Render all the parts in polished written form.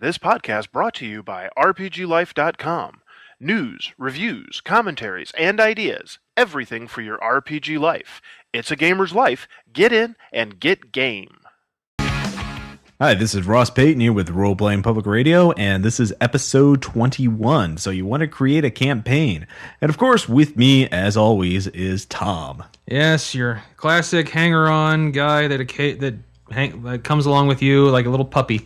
This podcast brought to you by RPGLife.com. News, reviews, commentaries, and ideas. Everything for your RPG life. It's a gamer's life. Get in and get game. Hi, this is Ross Payton here with Role Playing Public Radio, and this is episode 21. So you want to create a campaign. And of course, with me, as always, is Tom. Yes, your classic hanger-on guy that comes along with you like a little puppy.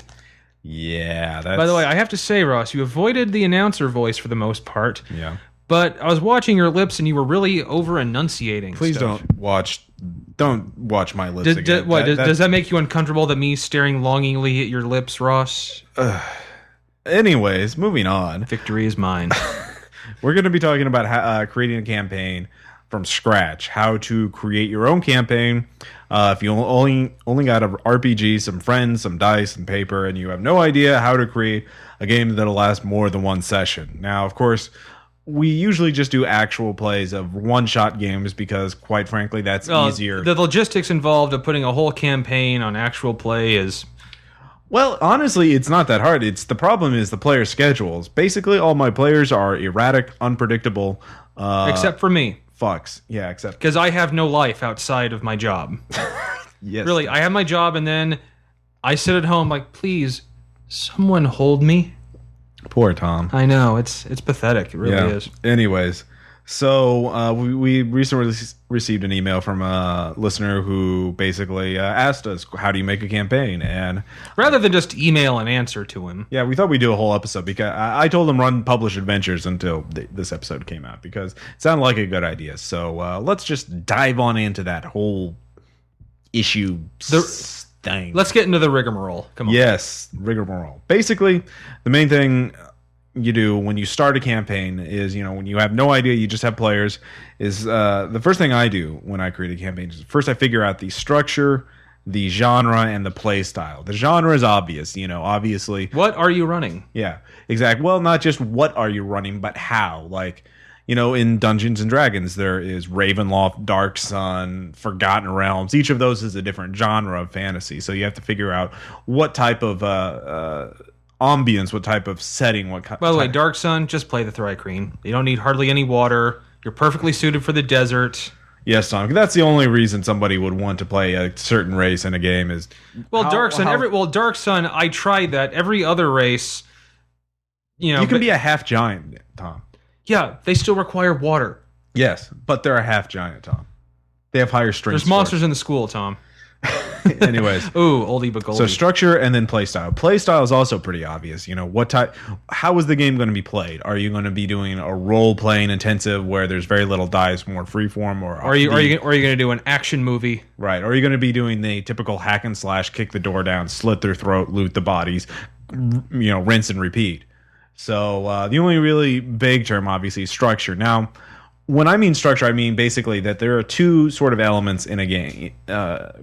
Yeah, that's... By the way, I have to say, Ross, you avoided the announcer voice for the most part. Yeah. But I was watching your lips, and you were really over-enunciating Please stuff. don't watch my lips again. Does that make you uncomfortable that me staring longingly at your lips, Ross? Anyways, moving on. Victory is mine. We're going to be talking about creating a campaign from scratch. How to create your own campaign. If you only got an RPG, some friends, some dice, and paper, and you have no idea how to create a game that'll last more than one session. Now, of course, we usually just do actual plays of one-shot games because, quite frankly, that's easier. The logistics involved of putting a whole campaign on actual play is... Well, honestly, it's not that hard. The problem is the player schedules. Basically, all my players are erratic, unpredictable. Except for me. Fucks. Yeah, except... Because I have no life outside of my job. Yes. Really, I have my job, and then I sit at home like, please, someone hold me. Poor Tom. I know, it's pathetic. It really is. Anyways, so we recently received an email from a listener who basically asked us, how do you make a campaign? And rather than just email an answer to him. Yeah, we thought we'd do a whole episode because I told him run Publish Adventures until this episode came out because it sounded like a good idea. So let's just dive on into that whole issue thing. Let's get into the rigmarole. Come on. Yes, rigmarole. Basically, the main thing you do when you start a campaign is, when you have no idea, you just have players, is the first thing I do when I create a campaign is first I figure out the structure, the genre, and the play style. The genre is obvious, obviously. What are you running? Yeah, exactly. Well, not just what are you running, but how. Like, in Dungeons and Dragons, there is Ravenloft, Dark Sun, Forgotten Realms. Each of those is a different genre of fantasy. So you have to figure out what type of ambience, what type of setting, By the way, Dark Sun, just play the Thri-Kreen. You don't need hardly any water. You're perfectly suited for the desert. Yes, Tom. That's the only reason somebody would want to play a certain race in a game is... Dark Sun, I tried that. Every other race, You can be a half giant, Tom. Yeah, they still require water. Yes, but they're a half giant, Tom. They have higher strength. There's monsters in the school, Tom. Anyways. Ooh, oldie but goldie. So structure and then play style. Play style is also pretty obvious. What type? How is the game going to be played? Are you going to be doing a role playing intensive where there's very little dice, more freeform, or are you going to do an action movie? Right. Or are you going to be doing the typical hack and slash, kick the door down, slit their throat, loot the bodies, rinse and repeat? So the only really big term, obviously, is structure. Now, when I mean structure, I mean basically that there are two sort of elements in a game,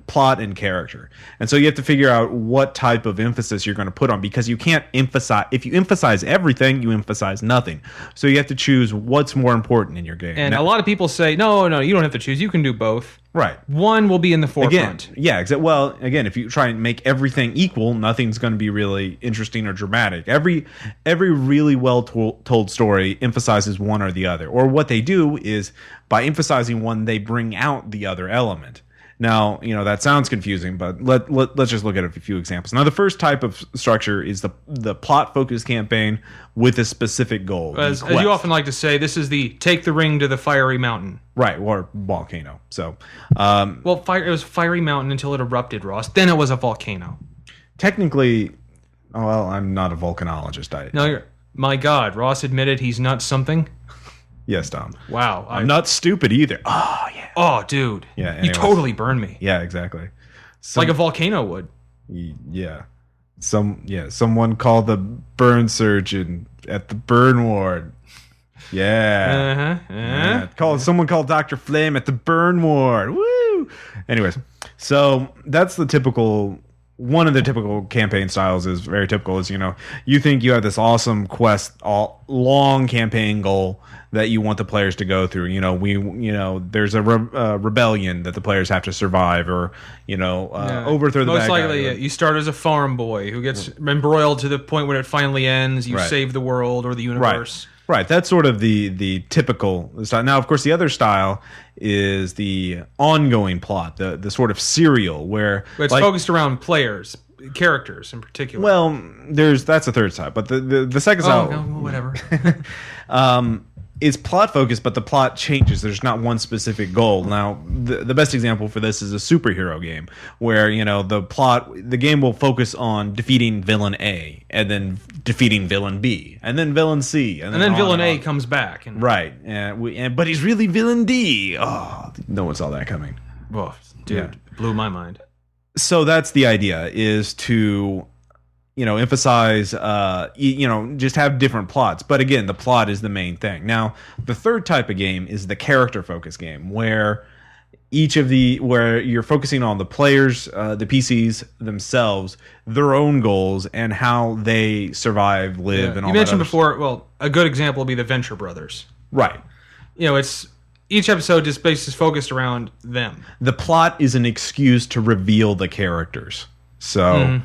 plot and character. And so you have to figure out what type of emphasis you're going to put on, because you can't emphasize... If you emphasize everything, you emphasize nothing. So you have to choose what's more important in your game. And a lot of people say, no, you don't have to choose. You can do both. Right. One will be in the forefront. Again, if you try and make everything equal, nothing's going to be really interesting or dramatic. Every really well told story emphasizes one or the other. Or what they do is, by emphasizing one, they bring out the other element. Now, that sounds confusing, but let's just look at a few examples. Now, the first type of structure is the plot-focused campaign with a specific goal. As you often like to say, this is the take the ring to the fiery mountain. Right, or volcano. So, it was fiery mountain until it erupted, Ross. Then it was a volcano. Technically, I'm not a volcanologist. My God, Ross admitted he's not something. Yes, Tom. Wow. I'm not stupid either. Oh, yeah. Oh, dude. Yeah. Anyways. You totally burned me. Yeah, exactly. Like a volcano would. Yeah. Someone called the burn surgeon at the burn ward. Yeah. Someone called Dr. Flame at the burn ward. Woo! Anyways, so that's the typical one of the typical campaign styles is very typical. Is you think you have this awesome quest, long campaign goal that you want the players to go through. There's a rebellion that the players have to survive, or overthrow the most bad likely guy. you start as a farm boy who gets embroiled to the point when it finally ends. You Right. save the world or the universe. Right, that's sort of the typical style. Now, of course, the other style is the ongoing plot, the sort of serial where But it's focused around players, characters in particular. Well, that's the third side, but the second oh, side, no, whatever. is plot focused, but the plot changes. There's not one specific goal. Now, the best example for this is a superhero game where the game will focus on defeating villain A, and then defeating villain B, and then villain C, and then villain A comes back. Right, but he's really villain D. Oh, no one saw that coming. Oh, dude, blew my mind. So that's the idea: is to emphasize, just have different plots. But again, the plot is the main thing. Now, the third type of game is the character focus game, where where you're focusing on the players, the PCs themselves, their own goals, and how they survive, live, and all that. You mentioned before, well, a good example would be the Venture Brothers. Right. It's each episode just basically focused around them. The plot is an excuse to reveal the characters. So,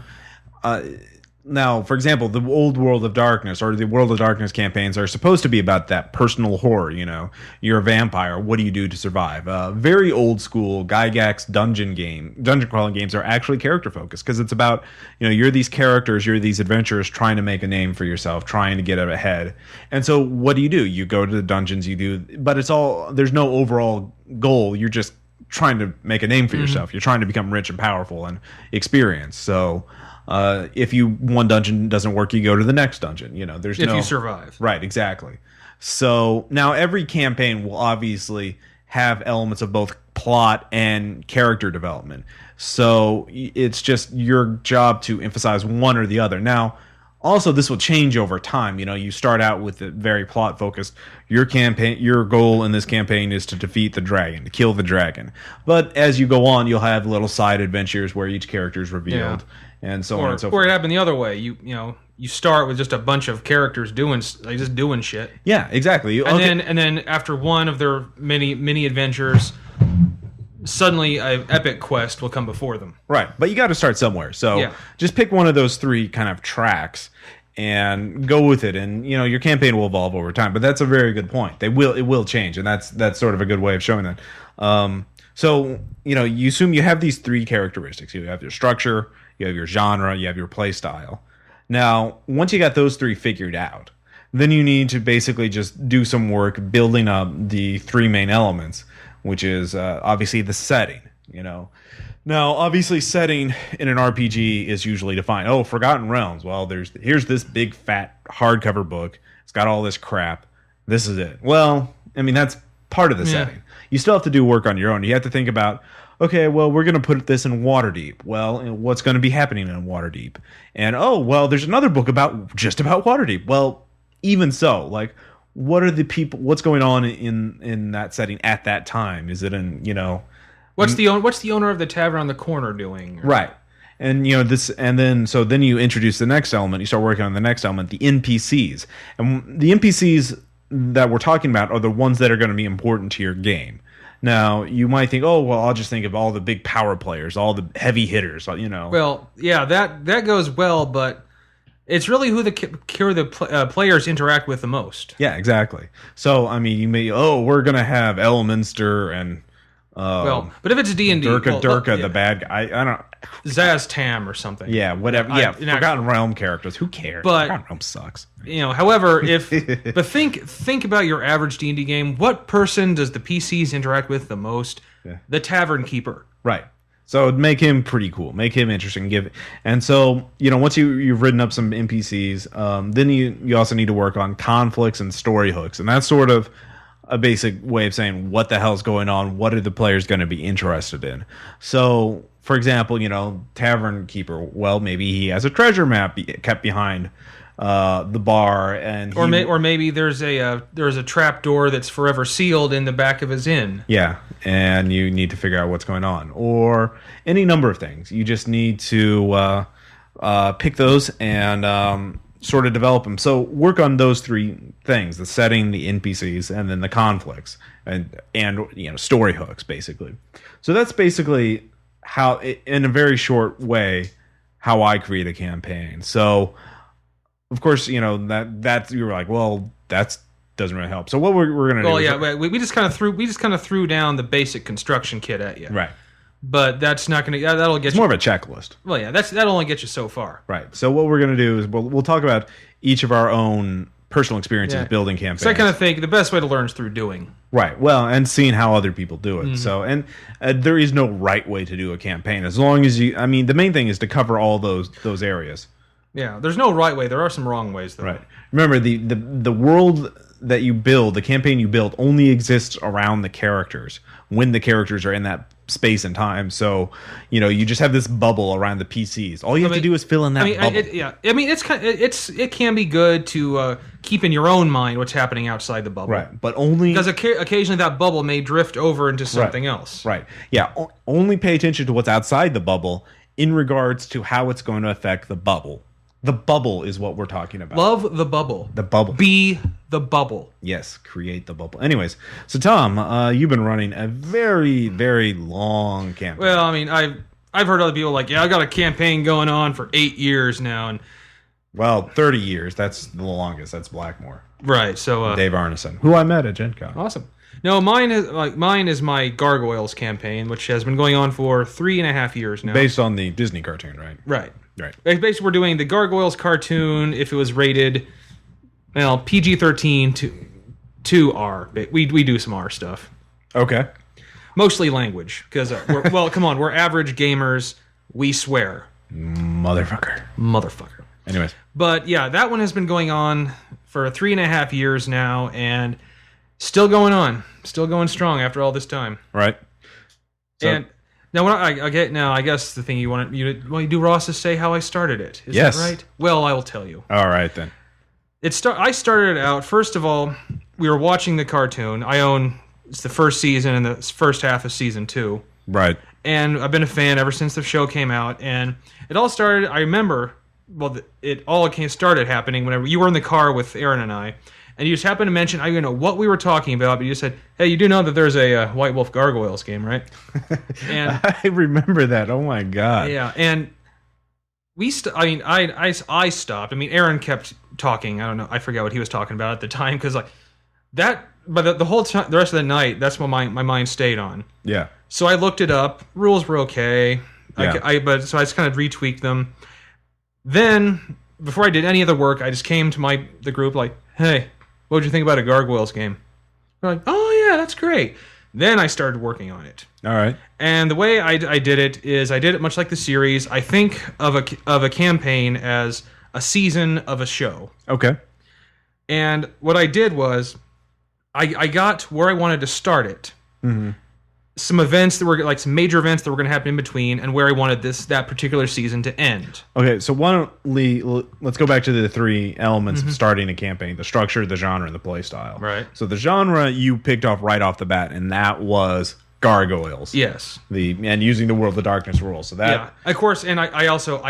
now, for example, the old World of Darkness or the World of Darkness campaigns are supposed to be about that personal horror. You're a vampire. What do you do to survive? Very old school Gygax dungeon crawling games are actually character focused, because it's about you're these characters, you're these adventurers trying to make a name for yourself, trying to get ahead. And so, what do? You go to the dungeons. But there's no overall goal. You're just trying to make a name for yourself. You're trying to become rich and powerful and experienced. So. If one dungeon doesn't work, you go to the next dungeon. If you survive. Right, exactly. So now every campaign will obviously have elements of both plot and character development. So it's just your job to emphasize one or the other. Now, also, this will change over time. You start out with the very plot focused. Your goal in this campaign is to defeat the dragon, to kill the dragon. But as you go on, you'll have little side adventures where each character is revealed, and so on and so forth. Or it happened the other way. You start with just a bunch of characters doing shit. Yeah, exactly. And then after one of their many adventures, suddenly an epic quest will come before them. Right, but you got to start somewhere. So just pick one of those three kind of tracks and go with it, and your campaign will evolve over time. But that's a very good point. It will change, and that's sort of a good way of showing that. So you assume you have these three characteristics. You have your structure, you have your genre, you have your play style. Now, once you got those three figured out, then you need to basically just do some work building up the three main elements, which is obviously the setting. Now, obviously, setting in an RPG is usually defined. Oh, Forgotten Realms. Well, here's this big fat hardcover book. It's got all this crap. This is it. Well, I mean, that's part of the setting. You still have to do work on your own. You have to think about, okay, well, we're going to put this in Waterdeep. Well, what's going to be happening in Waterdeep? And oh, well, there's another book about Waterdeep. Well, even so, like, what are the people? What's going on in that setting at that time? Is it in What's the owner of the tavern on the corner doing? Right. And then you introduce the next element. You start working on the next element, the NPCs. And the NPCs that we're talking about are the ones that are going to be important to your game. Now, you might think, oh, well, I'll just think of all the big power players, all the heavy hitters, Well, yeah, that goes well, but it's really who the players interact with the most. Yeah, exactly. So, I mean, we're going to have Elminster and but if it's D&D, Durka, the bad guy, I don't know. Zaz Tam or something. Yeah, whatever. Forgotten Realm characters. Who cares? But Forgotten Realm sucks. However, but think about your average D&D game. What person does the PCs interact with the most? Yeah. The Tavern Keeper. Right. So make him pretty cool. Make him interesting. And so once you've written up some NPCs, then you also need to work on conflicts and story hooks, and that's sort of a basic way of saying what the hell's going on. What are the players going to be interested in? So, for example, Tavern Keeper. Well, maybe he has a treasure map kept behind the bar, and Or maybe there's a trap door that's forever sealed in the back of his inn. yeah, and you need to figure out what's going on, or any number of things. You just need to pick those and sort of develop them. So work on those three things: the setting, the NPCs, and then the conflicts, and story hooks, basically. So that's basically how, in a very short way, how I create a campaign. So, of course, that you were like, well, that doesn't really help. So what we're gonna do? Well, yeah, we just kind of threw down the basic construction kit at you, right? But that's not gonna. That'll get it's more of a checklist. Well, yeah, that'll only get you so far, right? So what we're gonna do is we'll talk about each of our own personal experiences building campaigns. So I kind of think the best way to learn is through doing. Right. Well, and seeing how other people do it. So, and there is no right way to do a campaign, as long as the main thing is to cover all those areas. Yeah, there's no right way. There are some wrong ways, though. Right. Remember, the world that you build, the campaign you build, only exists around the characters when the characters are in that space and time. So, you just have this bubble around the PCs. All you have to do is fill in that bubble. It can be good to keep in your own mind what's happening outside the bubble. Right, but only because occasionally that bubble may drift over into something else. Right. Yeah. Only pay attention to what's outside the bubble in regards to how it's going to affect the bubble. The bubble is what we're talking about. Love the bubble. The bubble. Be the bubble. Yes, create the bubble. Anyways, so Tom, you've been running a very, very long campaign. Well, I've heard other people like, I got a campaign going on for 8 years now, and 30 years. That's the longest. That's Blackmore. Right. So Dave Arneson, who I met at Gen Con. Awesome. No, mine is my Gargoyles campaign, which has been going on for 3.5 years now. Based on the Disney cartoon, right? Right. Right. Basically, we're doing the Gargoyles cartoon if it was rated, PG-13 to R. We do some R stuff. Okay. Mostly language, because come on, we're average gamers. We swear. Motherfucker. Anyways. But yeah, that one has been going on for 3.5 years now, and still going on, still going strong after all this time. Right. So, and now, I guess the thing you do, Ross, is say how I started it. Is that right? Well, I will tell you. All right then. I started it out. First of all, we were watching the cartoon. It's the first season and the first half of season 2. Right. And I've been a fan ever since the show came out. And it all started. I remember. Well, it all started happening whenever you were in the car with Aaron and I. And you just happened to mention, I don't know what we were talking about, but you said, hey, you do know that there's a White Wolf Gargoyles game, right? And I remember that. Oh, my God. Yeah, and I stopped. Aaron kept talking. I don't know. I forget what he was talking about at the time, because but the whole time, the rest of the night, that's what my mind stayed on. Yeah. So I looked it up. Rules were okay. Yeah. So I just kind of retweaked them. Then, before I did any other work, I just came to the group like, hey, what would you think about a Gargoyles game? They're like, oh yeah, that's great. Then I started working on it. All right. And the way I did it is I did it much like the series. I think of a campaign as a season of a show. Okay. And what I did was I got where I wanted to start it. Mm-hmm. Some events that were like some major events that were going to happen in between, and where I wanted that particular season to end. Okay, so let's go back to the three elements of starting a campaign: the structure, the genre, and the play style. Right. So the genre you picked off right off the bat, and that was Gargoyles. Yes. And using the World of Darkness rules. So that of course, and I also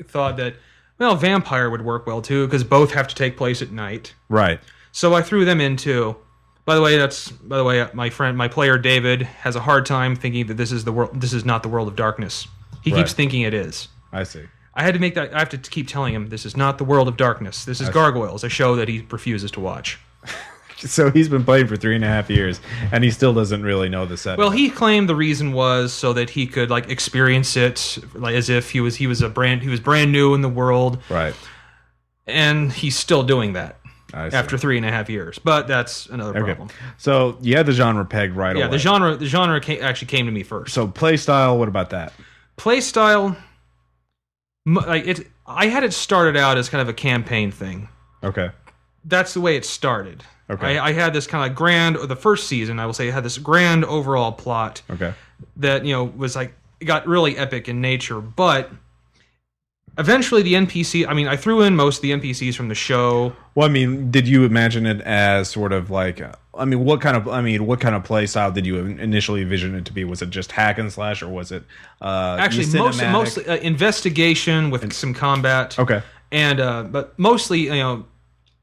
thought that vampire would work well too, because both have to take place at night. Right. So I threw them in too. By the way, my player David has a hard time thinking that this is not the World of Darkness. He keeps thinking it is. I see. I have to keep telling him this is not the World of Darkness. This is Gargoyles, a show that he refuses to watch. So he's been playing for 3.5 years, and he still doesn't really know the setting. Well, he claimed the reason was so that he could experience it as if he was brand new in the world. Right. And he's still doing that. After 3.5 years, but that's another problem. So you had the genre pegged right away. Yeah, the genre actually came to me first. So play style, what about that? Play style, I had it started out as kind of a campaign thing. Okay. That's the way it started. Okay. I had this kind of the first season, I will say, had this grand overall plot. Okay. That was it got really epic in nature, but Eventually, the NPC. I mean, I threw in most of the NPCs from the show. Well, I mean, did you imagine it as sort of like? What kind of play style did you initially envision it to be? Was it just hack and slash, or was it Actually, cinematic? mostly investigation with some combat. Okay. And but mostly,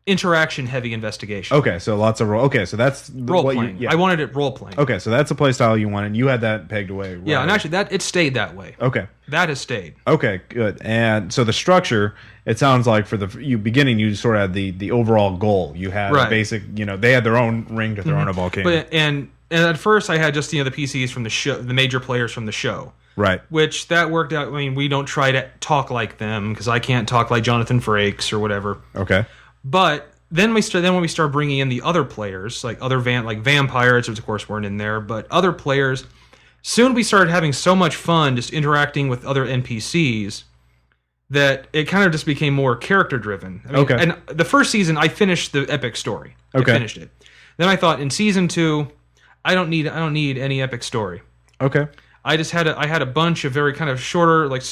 interaction heavy investigation. Okay, so lots of role. Okay, so that's Role playing. Yeah. I wanted it role playing. Okay, so that's a play style you wanted. You had that pegged away. Right? Yeah, and actually, it stayed that way. Okay. That has stayed. Okay, good. And so the structure, it sounds like for the beginning, you sort of had the overall goal. You had a basic, they had their own ring to throw in a volcano. But and at first, I had just the PCs from the show, the major players from the show. Right. Which that worked out. I mean, we don't try to talk like them because I can't talk like Jonathan Frakes or whatever. Okay. But then when we start bringing in the other players, like other vampires, which of course weren't in there, but other players, soon we started having so much fun just interacting with other NPCs that it kind of just became more character driven. Okay. And the first season, I finished the epic story. Okay. I finished it. Then I thought in season 2, I don't need any epic story. Okay. I had a bunch of very kind of shorter, like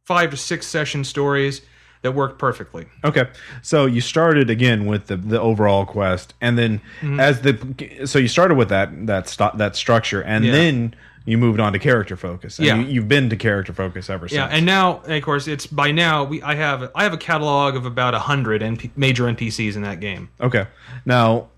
5 to 6 session stories that worked perfectly. Okay, so you started again with the overall quest, and then so you started with that structure, and then you moved on to character focus. And you've been to character focus ever since. Yeah, and now, of course, it's by now I have a catalog of about 100 major NPCs in that game. Okay, now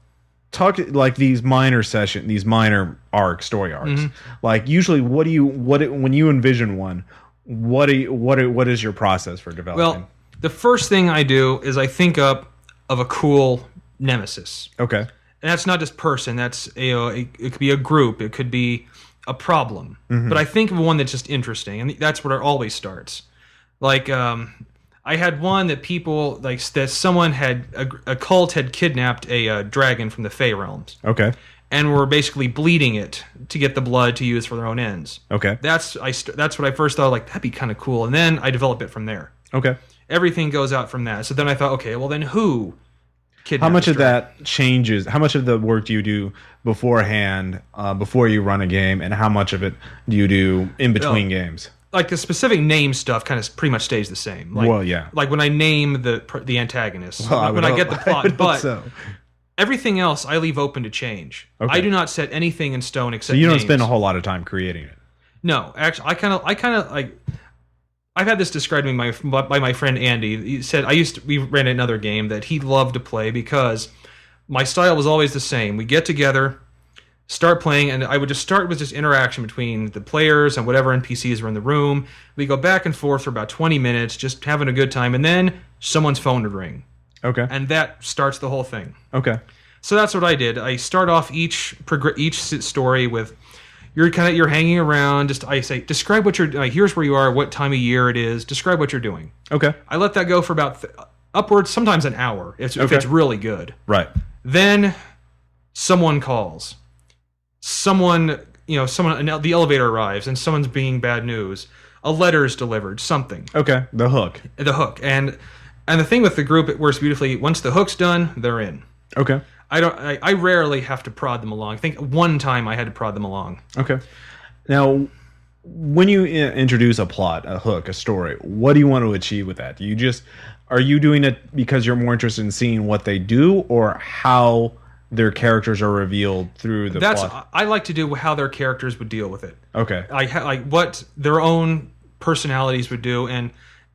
talk like these minor story arcs. Like usually, when you envision one, what is your process for developing? Well, the first thing I do is I think up of a cool nemesis. Okay. And that's not just person. That's it could be a group. It could be a problem. But I think of one that's just interesting, and that's where it always starts. Like I had one that someone had a cult had kidnapped a dragon from the Fey realms. Okay. And were basically bleeding it to get the blood to use for their own ends. Okay. That's what I first thought. Like that'd be kind of cool, and then I develop it from there. Okay. Everything goes out from that. So then I thought, okay, well then who kidnapped How much this of dragon? that changes? How much of the work do you do beforehand, before you run a game, and how much of it do you do in between games? Like the specific name stuff kind of pretty much stays the same. Like, Well, yeah. Like when I name the antagonist, Well, when I get the plot, but so. everything else I leave open to change. Okay. I do not set anything in stone except So you don't names. spend a whole lot of time creating it. No, actually, I kind of like. I've had this described to me by my friend Andy. He said we ran another game that he loved to play because my style was always the same. We get together, start playing, and I would just start with just interaction between the players and whatever NPCs were in the room. We go back and forth for about 20 minutes, just having a good time, and then someone's phone would ring. Okay. And that starts the whole thing. Okay. So that's what I did. I start off each story with you're hanging around. Just I say, describe what you're doing. Here's where you are, what time of year it is. Describe what you're doing. Okay. I let that go for about upwards, sometimes an hour, if it's really good. Right. Then someone calls. The elevator arrives and someone's bringing bad news. A letter is delivered. Something. Okay. The hook. And the thing with the group, it works beautifully. Once the hook's done, they're in. Okay. I rarely have to prod them along. I think one time I had to prod them along. Okay. Now, when you introduce a plot, a hook, a story, what do you want to achieve with that? Are you doing it because you're more interested in seeing what they do, or how their characters are revealed through the plot? I like to do how their characters would deal with it. Okay. Like what their own personalities would do. And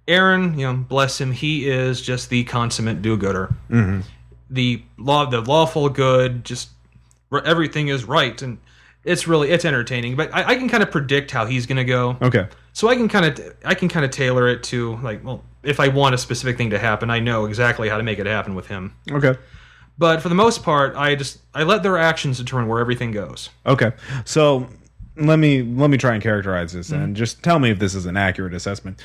Aaron, bless him, he is just the consummate do-gooder. Mm-hmm. The lawful good, just everything is right, and it's entertaining. But I can kind of predict how he's going to go. Okay. So I can kind of tailor it to like, well, if I want a specific thing to happen, I know exactly how to make it happen with him. Okay. But for the most part, I let their actions determine where everything goes. Okay. So let me try and characterize this, and just tell me if this is an accurate assessment.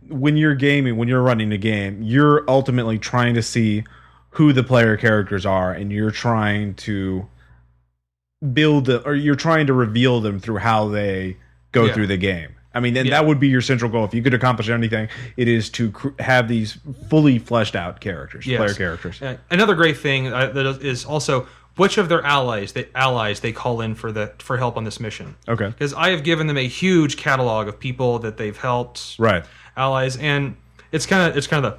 When you're running a game, you're ultimately trying to see who the player characters are, and you're trying to you're trying to reveal them through how they go through the game. I mean, and that would be your central goal. If you could accomplish anything, it is to have these fully fleshed out characters, player characters. Another great thing that is also which of their allies they call in for help on this mission. Okay. Because I have given them a huge catalog of people that they've helped. Right. Allies, and it's kind of the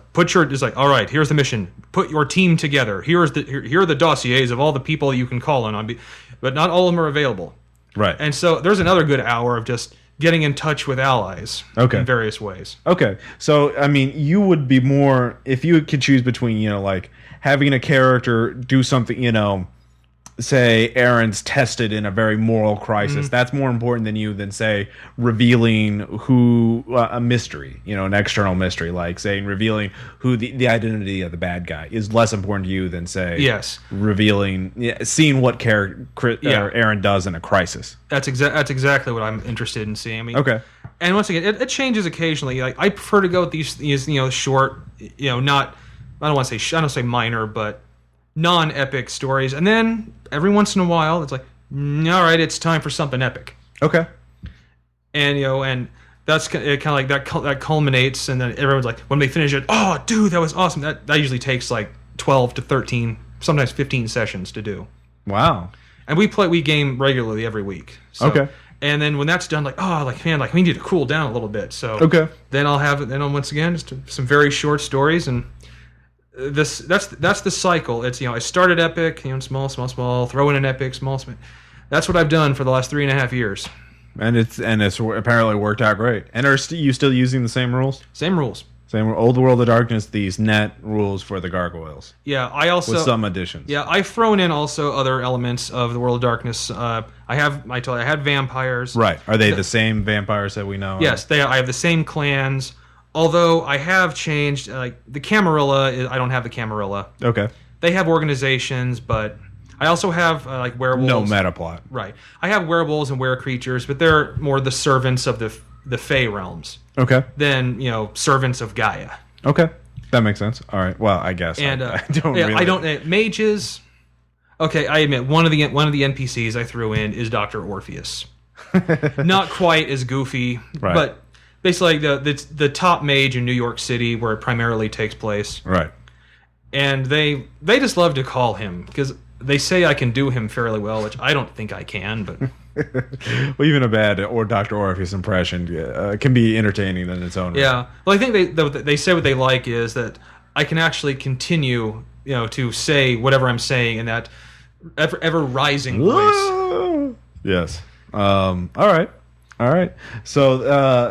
it's like, all right, here's the mission. Put your team together. Here are the dossiers of all the people you can call on, but not all of them are available. Right. And so there's another good hour of just getting in touch with allies in various ways. Okay. So, I mean, you would be more, if you could choose between, like having a character do something, say Aaron's tested in a very moral crisis. That's more important than say revealing a mystery, an external mystery, like saying revealing who the identity of the bad guy is less important to you than say seeing what Aaron does in a crisis. That's exactly what I'm interested in seeing. I mean, okay. And once again, it changes occasionally. Like I prefer to go with these short, not I don't want to say minor, but non-epic stories, and then every once in a while it's like, all right, it's time for something epic. Okay. And and that's kind of like that culminates, and then everyone's like, when they finish it, oh dude, that was awesome. That usually takes like 12 to 13, sometimes 15 sessions to do. Wow. And we game regularly every week. So, okay. And then when that's done, man, we need to cool down a little bit. So then I'll once again just some very short stories, and that's the cycle. It's I started epic, small, throw in an epic, small. That's what I've done for the last 3.5 years. And it's apparently worked out great. And are you still using the same rules? Same rules. Same Old World of Darkness. These net rules for the gargoyles. Yeah, I also with some additions. Yeah, I've thrown in also other elements of the World of Darkness. I had vampires. Right. Are they the same vampires that we know? Yes, I have the same clans. Although I have changed, like the Camarilla, I don't have the Camarilla. Okay. They have organizations, but I also have like werewolves. No meta plot. Right. I have werewolves and were-creatures, but they're more the servants of the Fey realms. Okay. Than servants of Gaia. Okay, that makes sense. All right. Well, I guess. And I don't mages. Okay, I admit one of the NPCs I threw in is Dr. Orpheus. Not quite as goofy, right. But. Basically, the top mage in New York City, where it primarily takes place. Right. And they just love to call him, because they say I can do him fairly well, which I don't think I can, but... Well, even a bad or Dr. Orpheus impression can be entertaining in its own way. Yeah. Well, I think they say what they like is that I can actually continue, to say whatever I'm saying in that ever rising voice. Yes. All right. All right. So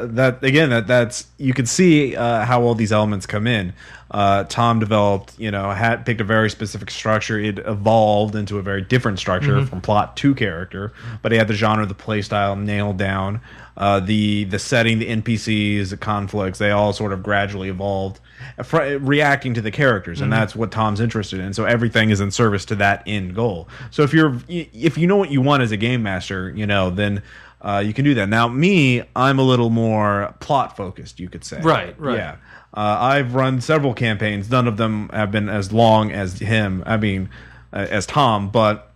that's you can see how all these elements come in. Tom developed, picked a very specific structure. It evolved into a very different structure from plot to character, but he had the genre, the play style nailed down. The setting, the NPCs, the conflicts, they all sort of gradually evolved, reacting to the characters, and that's what Tom's interested in. So everything is in service to that end goal. So if you know what you want as a game master, then you can do that. Now, I'm a little more plot focused, you could say. Right. Yeah. I've run several campaigns. None of them have been as long as as Tom, but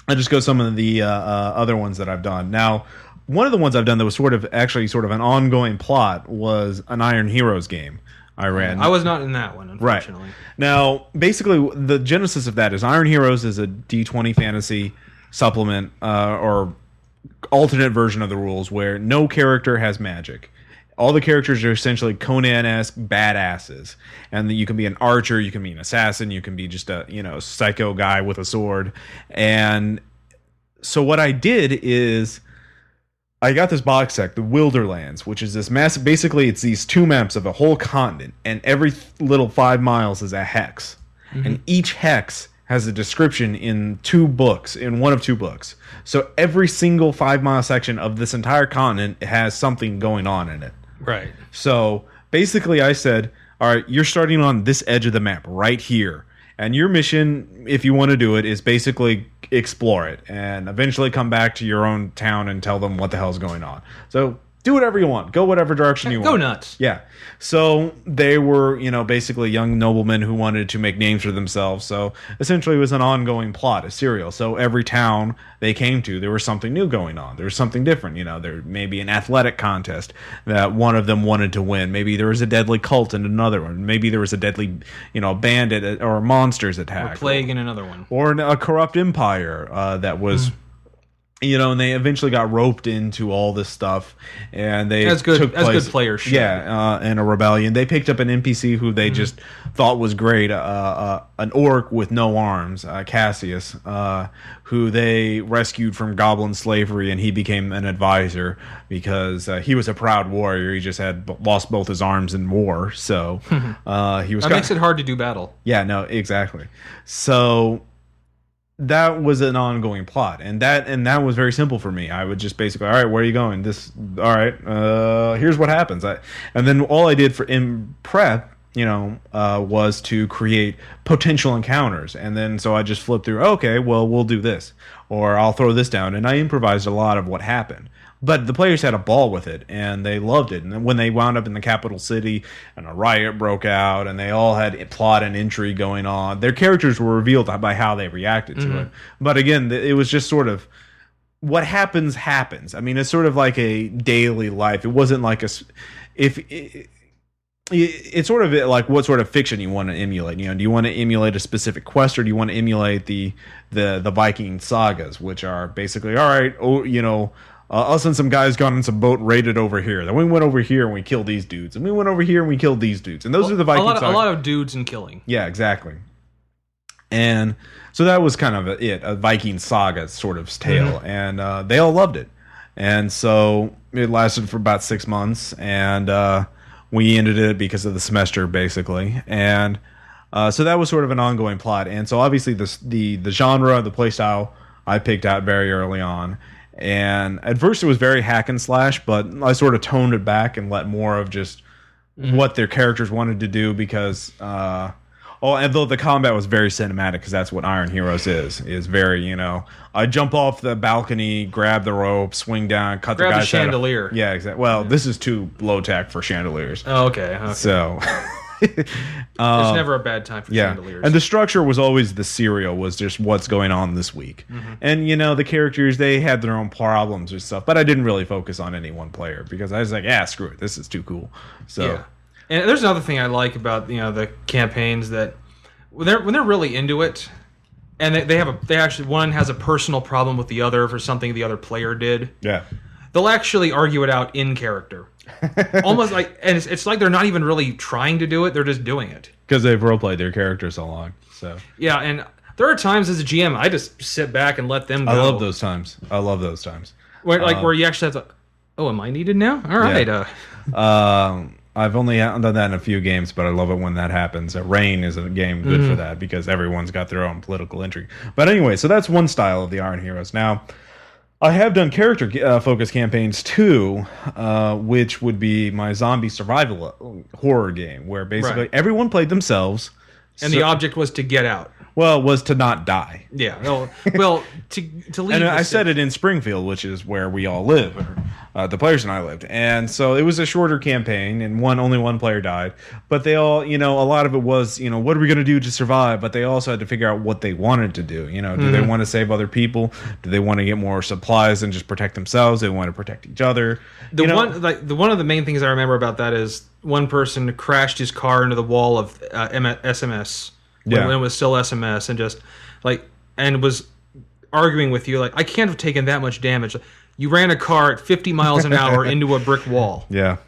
I just go some of the other ones that I've done. Now, one of the ones I've done that was sort of an ongoing plot was an Iron Heroes game I ran. I was not in that one, unfortunately. Right. Now, basically, the genesis of that is Iron Heroes is a D20 fantasy supplement or alternate version of the rules where no character has magic. All the characters are essentially Conan-esque badasses, and you can be an archer, you can be an assassin, you can be just a psycho guy with a sword. And so what I did is I got this box set, the Wilderlands, which is this massive. Basically, it's these two maps of a whole continent, and every little 5 miles is a hex, and each hex has a description in one of two books. So every single 5 mile section of this entire continent has something going on in it. Right. So basically I said, all right, you're starting on this edge of the map right here. And your mission, if you want to do it, is basically explore it and eventually come back to your own town and tell them what the hell's going on. So do whatever you want. Go whatever direction you want. Go nuts. Yeah. So they were, basically young noblemen who wanted to make names for themselves. So essentially it was an ongoing plot, a serial. So every town they came to, there was something new going on. There was something different. There may be an athletic contest that one of them wanted to win. Maybe there was a deadly cult in another one. Maybe there was a deadly, bandit or monsters attack. Or plague in another one. Or a corrupt empire that was... and they eventually got roped into all this stuff, and they as good players should. in a rebellion. They picked up an NPC who they just thought was great, an orc with no arms, Cassius, who they rescued from goblin slavery, and he became an advisor because he was a proud warrior. He just had lost both his arms in war, so he was. That makes it hard to do battle. Yeah, no, exactly. So that was an ongoing plot, and that was very simple for me. I would just basically, all right, where are you going? All right, here's what happens. And then all I did in prep, was to create potential encounters, and then so I just flipped through. Okay, well, we'll do this, or I'll throw this down, and I improvised a lot of what happened. But the players had a ball with it, and they loved it. And then when they wound up in the capital city, and a riot broke out, and they all had plot and intrigue going on, their characters were revealed by how they reacted to it. But again, it was just sort of what happens. I mean, it's sort of like a daily life. It wasn't like it's sort of like what sort of fiction you want to emulate. Do you want to emulate a specific quest, or do you want to emulate the Viking sagas, which are basically, all right, us and some guys got on some boat, raided over here. Then we went over here and we killed these dudes. And we went over here and we killed these dudes. And those are the Viking sagas. A lot of dudes and killing. Yeah, exactly. And so that was kind of a Viking saga sort of tale. And they all loved it. And so it lasted for about 6 months. And we ended it because of the semester, basically. And so that was sort of an ongoing plot. And so obviously the genre, the playstyle I picked out very early on. And at first it was very hack and slash, but I sort of toned it back and let more of just what their characters wanted to do because, and though the combat was very cinematic, because that's what Iron Heroes is very, I jump off the balcony, grab the rope, swing down, cut the guy's head off. Chandelier. Yeah, exactly. Well, this is too low tech for chandeliers. Oh, okay. So... It's never a bad time for chandeliers. And the structure was always the serial, was just what's going on this week. And, the characters, they had their own problems or stuff, but I didn't really focus on any one player because I was like, screw it, this is too cool. So, yeah. And there's another thing I like about, the campaigns that when they're really into it, and they actually, one has a personal problem with the other for something the other player did. Yeah. They'll actually argue it out in character. Almost like, and it's like they're not even really trying to do it; they're just doing it because they've roleplayed their characters so long. So yeah, and there are times as a GM I just sit back and let them go. I love those times. Where you actually have to. Oh, am I needed now? All right. Yeah. I've only done that in a few games, but I love it when that happens. Rain is a game good for that because everyone's got their own political intrigue. But anyway, so that's one style of the Iron Heroes. Now, I have done character-focused campaigns too, which would be my zombie survival horror game, where basically everyone played themselves. And the object was to get out. Well, was to not die. Yeah. Well, to leave. And I said it in Springfield, which is where we all live, or the players and I lived. And so it was a shorter campaign, and only one player died. But they all, a lot of it was, what are we going to do to survive? But they also had to figure out what they wanted to do. Do they want to save other people? Do they want to get more supplies and just protect themselves? Do they want to protect each other? One of the main things I remember about that is one person crashed his car into the wall of SMS. When it was still SMS, and was arguing with you I can't have taken that much damage. You ran a car at 50 miles an hour into a brick wall. Yeah.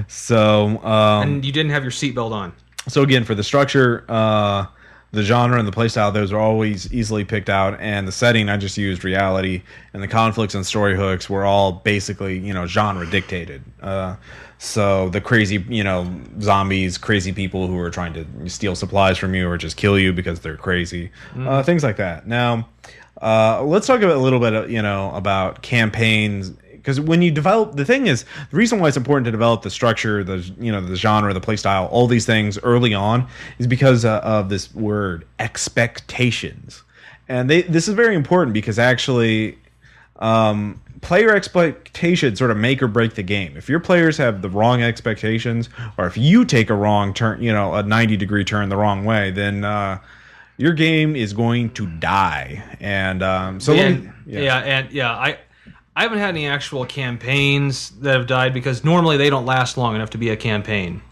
So and you didn't have your seatbelt on. So again, for the structure, the genre and the playstyle, those are always easily picked out, and the setting I just used reality, and the conflicts and story hooks were all basically genre dictated. So the crazy, zombies, crazy people who are trying to steal supplies from you or just kill you because they're crazy, things like that. Now, let's talk a little bit, about campaigns. Because when you develop, the thing is, the reason why it's important to develop the structure, the genre, the play style, all these things early on is because of this word expectations. And this is very important because actually, player expectations sort of make or break the game. If your players have the wrong expectations, or if you take a wrong turn, a 90-degree turn the wrong way, then your game is going to die. And I haven't had any actual campaigns that have died because normally they don't last long enough to be a campaign.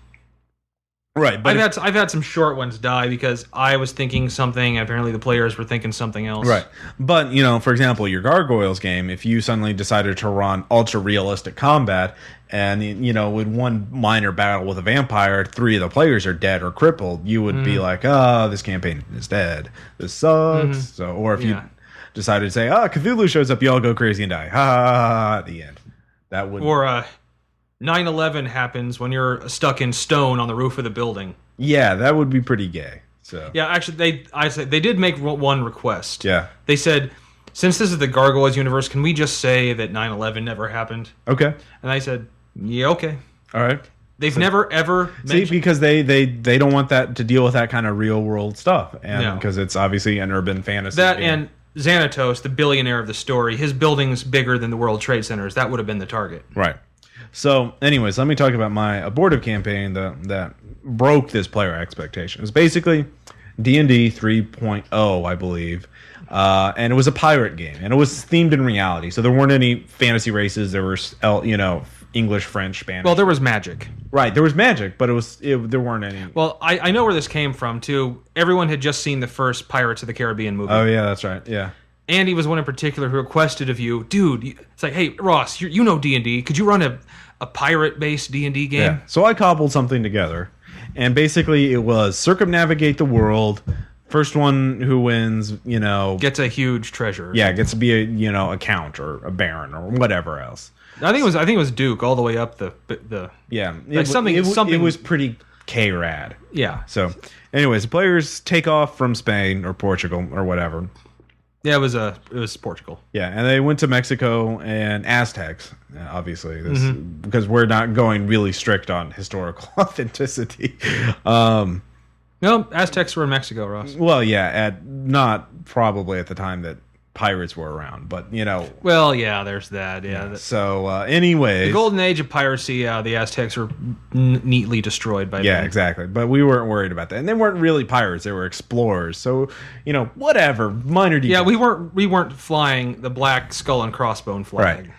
Right, but I've had some short ones die because I was thinking something, and apparently the players were thinking something else. right. But, you know, for example, your Gargoyles game, if you suddenly decided to run ultra realistic combat and, you know, with one minor battle with a vampire, 3 of the players are dead or crippled, you would be like, this campaign is dead. This sucks. So, or if you decided to say, Cthulhu shows up, you all go crazy and die. Ha ha ha, ha, at the end. That would... Or 9/11 happens when you're stuck in stone on the roof of the building. Yeah, that would be pretty gay. So Yeah, actually, they did make one request. yeah. They said, since this is the Gargoyles universe, can we just say that 9/11 never happened? Okay. And I said, yeah, okay. All right. They've never ever See, mentioned... because they don't want that to deal with that kind of real world stuff, and No. because it's obviously an urban fantasy. That game. and Xanatos, the billionaire of the story, his building's bigger than the World Trade Centers. That would have been the target. Right. So, anyways, let me talk about my abortive campaign that broke this player expectation. It was basically D&D 3.0, I believe, and it was a pirate game, and it was themed in reality. So there weren't any fantasy races. There were, you know, English, French, Spanish. Well, there was magic. Right, there was magic, but there weren't any. Well, I know where this came from, too. Everyone had just seen the first Pirates of the Caribbean movie. Oh, yeah, that's right, yeah. Andy was one in particular who requested of you, dude, it's like, hey, Ross, you know D&D. Could you run a pirate-based D&D game? Yeah. So I cobbled something together, and basically it was circumnavigate the world. First one who wins, you know, Gets a huge treasure. yeah, gets to be a, you know, a count or a baron or whatever else. I think it was Duke all the way up the Yeah, Like something- it was pretty K-rad. yeah. So, anyways, the players take off from Spain or Portugal or whatever. Yeah, it was Portugal. Yeah, and they went to Mexico and Aztecs, obviously, because we're not going really strict on historical authenticity. No, Aztecs were in Mexico, Ross. Well, yeah, not probably at the time that pirates were around, but you know. Well, yeah, there's that. Yeah. So, anyways, The golden age of piracy, the Aztecs were neatly destroyed by yeah, then. exactly. But we weren't worried about that, and they weren't really pirates; they were explorers. So, you know, whatever, minor details. Yeah, we weren't flying the black skull and crossbone flag.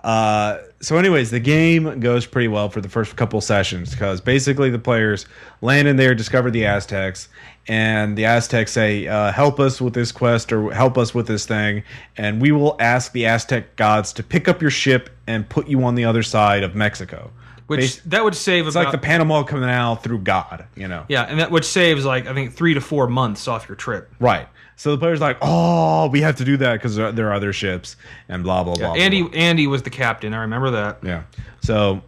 Right. So anyways, the game goes pretty well for the first couple sessions because basically the players land in there, discover the Aztecs, and the Aztecs say, help us with this quest or help us with this thing, and we will ask the Aztec gods to pick up your ship and put you on the other side of Mexico. That would save It's about... like the Panama Canal through God, you know? Yeah, and that which saves, like, I think 3 to 4 months off your trip. Right. So the player's like, oh, we have to do that because there are other ships and blah, blah, blah. Andy was the captain. I remember that. Yeah. So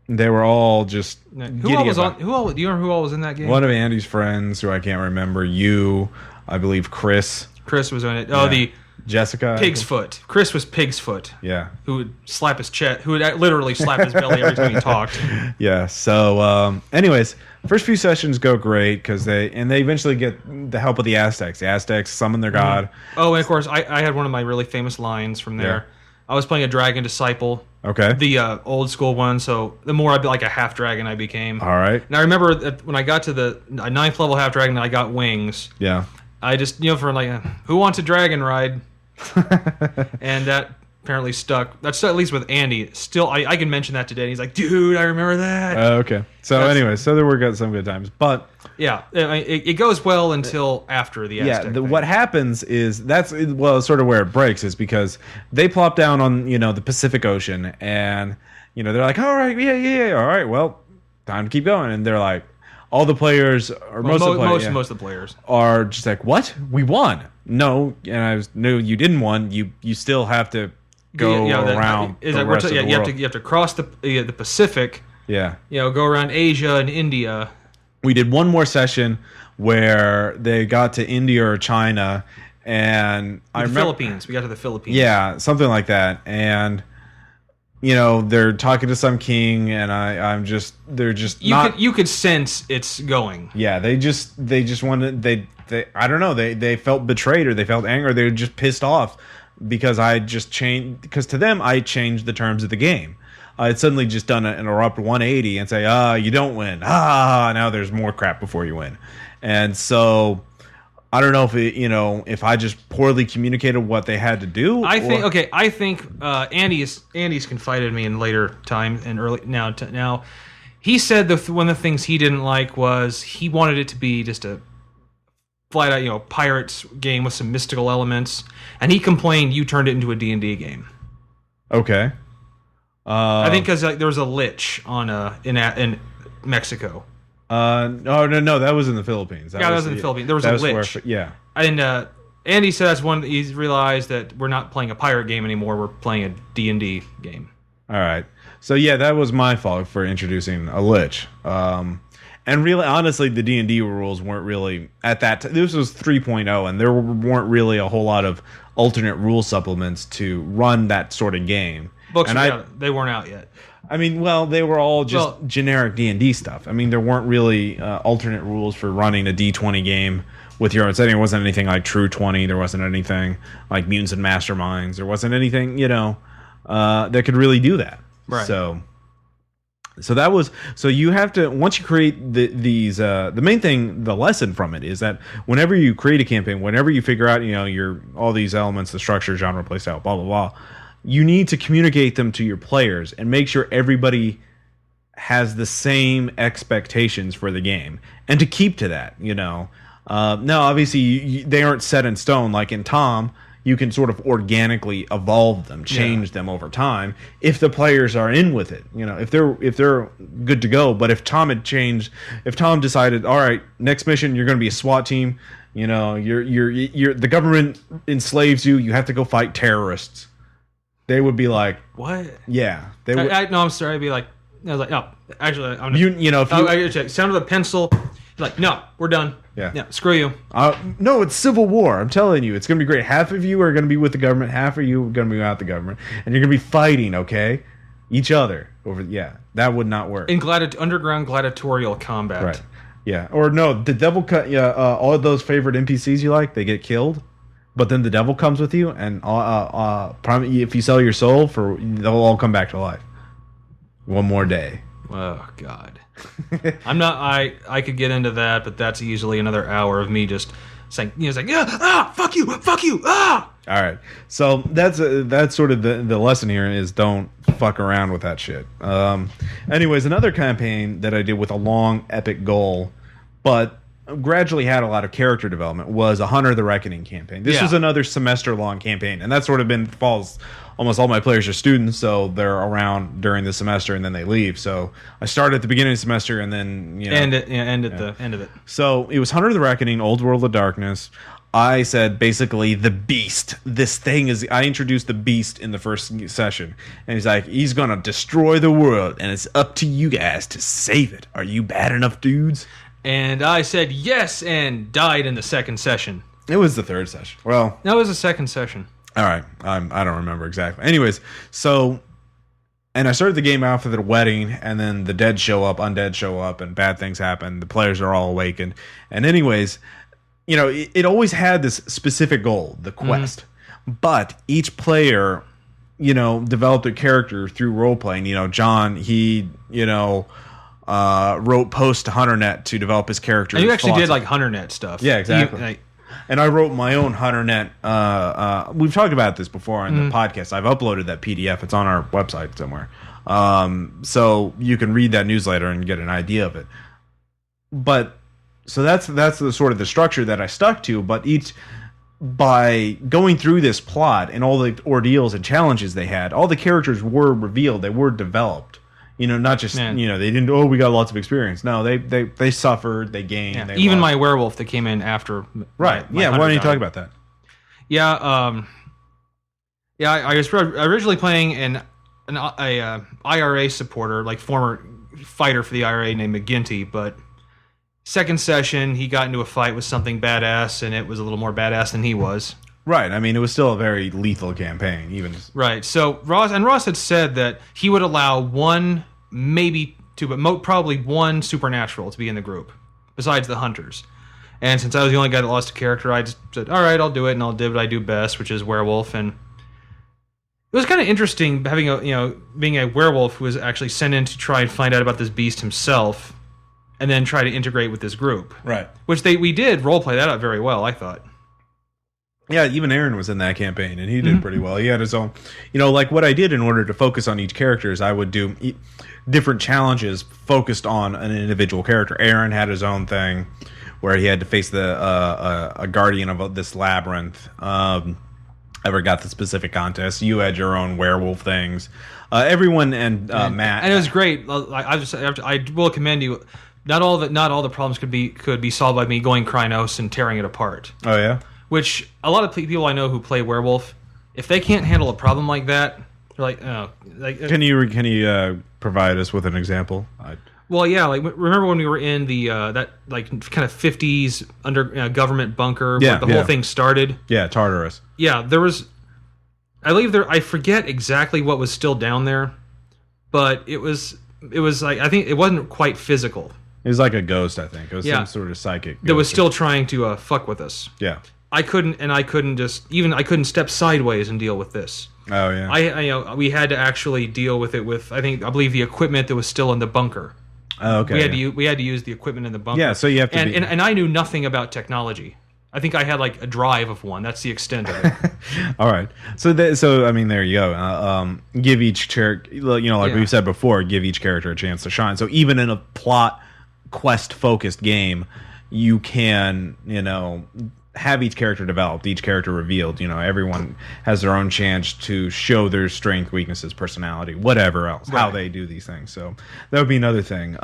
they were all just Who all was about. on? Do you remember who all was in that game? One of Andy's friends, who I can't remember, you, I believe Chris, Chris was in it. Oh, yeah. the Jessica. Pig's Foot. Chris was Pig's Foot. Yeah. Who would slap his chest? Who would literally slap his belly every time he talked? Yeah. So, anyways, first few sessions go great because they eventually get the help of the Aztecs. The Aztecs summon their god. Oh, and of course, I had one of my really famous lines from there. Yeah. I was playing a dragon disciple. Okay. The old school one, so the more I'd be like a half dragon I became. All right. And I remember that when I got to the 9th level half dragon, I got wings. Yeah. I just, for like, who wants a dragon ride? And that apparently stuck. That's at least with Andy. Still, I can mention that today. And he's like, dude, I remember that. Okay. So, anyway, so there were some good times. But yeah, it goes well until after the Aztec thing. what happens is sort of where it breaks is because they plop down on the Pacific Ocean and they're like, all right, yeah, all right, well, time to keep going, and they're like, all the players or most of the players are just like, what? We won? No, and I was no, you didn't won. You still have to go around the rest of the world. You have to cross the Pacific. Yeah. Go around Asia and India. We did one more session where they got to India or China, and Philippines. We got to the Philippines. Yeah, something like that, and they're talking to some king, and they're just you could sense it's going. Yeah, they just wanted they I don't know, they felt betrayed or they felt anger. They were just pissed off because I just changed, because to them I changed the terms of the game. I'd suddenly just done an abrupt 180 and say, you don't win. Now there's more crap before you win. And so I don't know if I just poorly communicated what they had to do. I think Andy's confided in me in later time and early now. he said one of the things he didn't like was he wanted it to be just a flat out, pirates game with some mystical elements, and he complained you turned it into a D&D game. Okay. I think because there was a lich on in Mexico. No, that was in the Philippines. That was in the Philippines. There was a lich. Yeah. And Andy said that's one. He's realized that we're not playing a pirate game anymore. We're playing a D&D game. All right. So yeah, that was my fault for introducing a lich. And really, honestly, the D&D rules weren't really at that time. This was 3.0, and there weren't really a whole lot of alternate rule supplements to run that sort of game. Books they weren't out yet. I mean, well, they were all just generic D&D stuff. I mean, there weren't really alternate rules for running a D20 game with your own setting. There wasn't anything like True 20. There wasn't anything like Mutants and Masterminds. There wasn't anything, that could really do that. Right. So that was, so you have to, once you create these, the main thing, the lesson from it is that whenever you create a campaign, whenever you figure out, all these elements, the structure, genre, playstyle, blah, blah, blah, you need to communicate them to your players and make sure everybody has the same expectations for the game and to keep to that, Now, obviously, they aren't set in stone. Like in Tom, you can sort of organically evolve them, change them over time if the players are in with it. If they're good to go. But if Tom decided, all right, next mission you're going to be a SWAT team. You're the government enslaves you. You have to go fight terrorists. They would be like, what? Yeah, they would. No, I'm sorry. I'd be like, no, actually, I'm if sound of a pencil. Like, no, we're done. Yeah, screw you. No, it's civil war. I'm telling you, it's going to be great. Half of you are going to be with the government, half of you are going to be without the government, and you're going to be fighting, okay, each other over. Yeah, that would not work in underground gladiatorial combat. Right. Yeah, or no, the devil cut. All of those favorite NPCs you like, they get killed, but then the devil comes with you, and if you sell your soul they'll all come back to life. One more day. Oh God. I could get into that, but that's easily another hour of me just saying, fuck you, ah. All right, so that's sort of the lesson here is don't fuck around with that shit. Anyways, another campaign that I did with a long epic goal, but gradually had a lot of character development was a Hunter the Reckoning campaign. This was another semester-long campaign, and that's sort of falls. Almost all my players are students, so they're around during the semester and then they leave. So I started at the beginning of the semester and then end at the end of it. So it was Hunter the Reckoning, Old World of Darkness. I said basically the beast. This thing is. I introduced the beast in the first session, and he's like, he's gonna destroy the world, and it's up to you guys to save it. Are you bad enough, dudes? And I said yes, and died in the second session. It was the third session. Well, that was the second session. All right, I don't remember exactly. Anyways, and I started the game out for the wedding, and then the dead show up, undead show up, and bad things happen. The players are all awakened, and anyways, it always had this specific goal, the quest, but each player, developed a character through role playing. John, he, wrote post to HunterNet to develop his character. And you actually did like HunterNet stuff. Yeah, exactly. And I wrote my own HunterNet. We've talked about this before on the podcast. I've uploaded that PDF. It's on our website somewhere. So you can read that newsletter and get an idea of it. But so that's the sort of the structure that I stuck to. But by going through this plot and all the ordeals and challenges they had, all the characters were revealed. They were developed. Not just, they didn't, we got lots of experience. No, they suffered, they gained. Yeah. They even lost. My werewolf that came in after. Right. My yeah, why don't you talk about that? Yeah, I was originally playing an IRA supporter, like former fighter for the IRA named McGinty, but second session, he got into a fight with something badass, and it was a little more badass than he was. Right. I mean, it was still a very lethal campaign, even. Right. So Ross had said that he would allow one, maybe two, but probably one supernatural to be in the group, besides the hunters. And since I was the only guy that lost a character, I just said, all right, I'll do it, and I'll do what I do best, which is werewolf. And it was kind of interesting having being a werewolf who was actually sent in to try and find out about this beast himself, and then try to integrate with this group. Right. Which we did role play that out very well, I thought. Yeah, even Aaron was in that campaign, and he did pretty well. He had his own, like what I did in order to focus on each character is I would do different challenges focused on an individual character. Aaron had his own thing where he had to face a guardian of this labyrinth. Ever got the specific contest? You had your own werewolf things. Everyone and Matt, and it was great. I will commend you. Not all the problems could be solved by me going Krynos and tearing it apart. Oh yeah. Which a lot of people I know who play werewolf, if they can't handle a problem like that, they're like, oh, like. Can you provide us with an example? Well, yeah, like remember when we were in the that like kind of 50s under government bunker where the whole thing started? Yeah, Tartarus. Yeah, there was. I believe there. I forget exactly what was still down there, but it was like I think it wasn't quite physical. It was like a ghost, I think. It was some sort of psychic. That was still trying to fuck with us. Yeah. I couldn't step sideways and deal with this. Oh yeah. We had to actually deal with it with I believe the equipment that was still in the bunker. Oh, okay. We had to use the equipment in the bunker. Yeah, so you have to and I knew nothing about technology. I think I had like a drive of one. That's the extent of it. All right. So I mean, there you go. Give each character, we've said before, give each character a chance to shine. So even in a plot quest focused game, you can have each character developed, each character revealed. Everyone has their own chance to show their strength, weaknesses, personality, whatever else, how they do these things. So that would be another thing.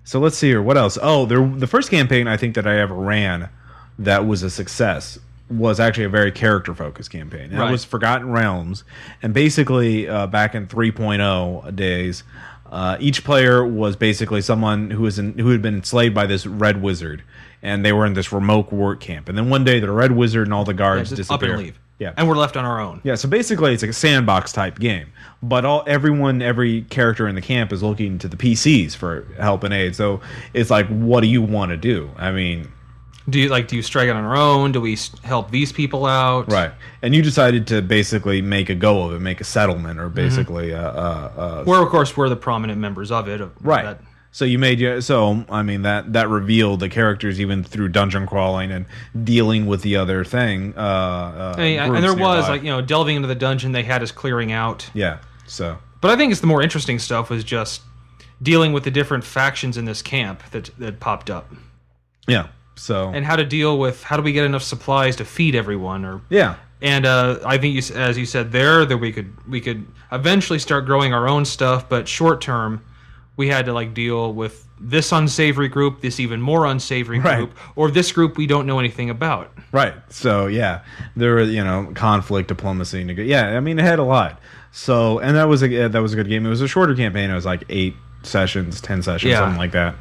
So let's see here. What else? Oh, the first campaign I think that I ever ran that was a success was actually a very character-focused campaign. And It was Forgotten Realms. And basically, back in 3.0 days, each player was basically someone who had been enslaved by this red wizard. And they were in this remote work camp. And then one day, the red wizard and all the guards disappear. Up and leave. Yeah. And we're left on our own. Yeah, so basically, it's like a sandbox-type game. But every character in the camp is looking to the PCs for help and aid. So it's like, what do you want to do? I mean... Do you strike it on our own? Do we help these people out? Right. And you decided to basically make a go of it, make a settlement, or basically... Where, of course, we're the prominent members of it. Right. So you made that revealed the characters even through dungeon crawling and dealing with the other thing. And there was delving into the dungeon they had us clearing out. Yeah. So. But I think it's the more interesting stuff was just dealing with the different factions in this camp that popped up. Yeah. So. And how do we get enough supplies to feed everyone? Yeah. And I think as you said there, that we could eventually start growing our own stuff, but short term. We had to deal with this unsavory group, this even more unsavory group, or this group we don't know anything about. Right. So yeah, there were conflict, diplomacy. Yeah, I mean it had a lot. So and that was a good game. It was a shorter campaign. It was like 8 sessions, 10 sessions, something like that.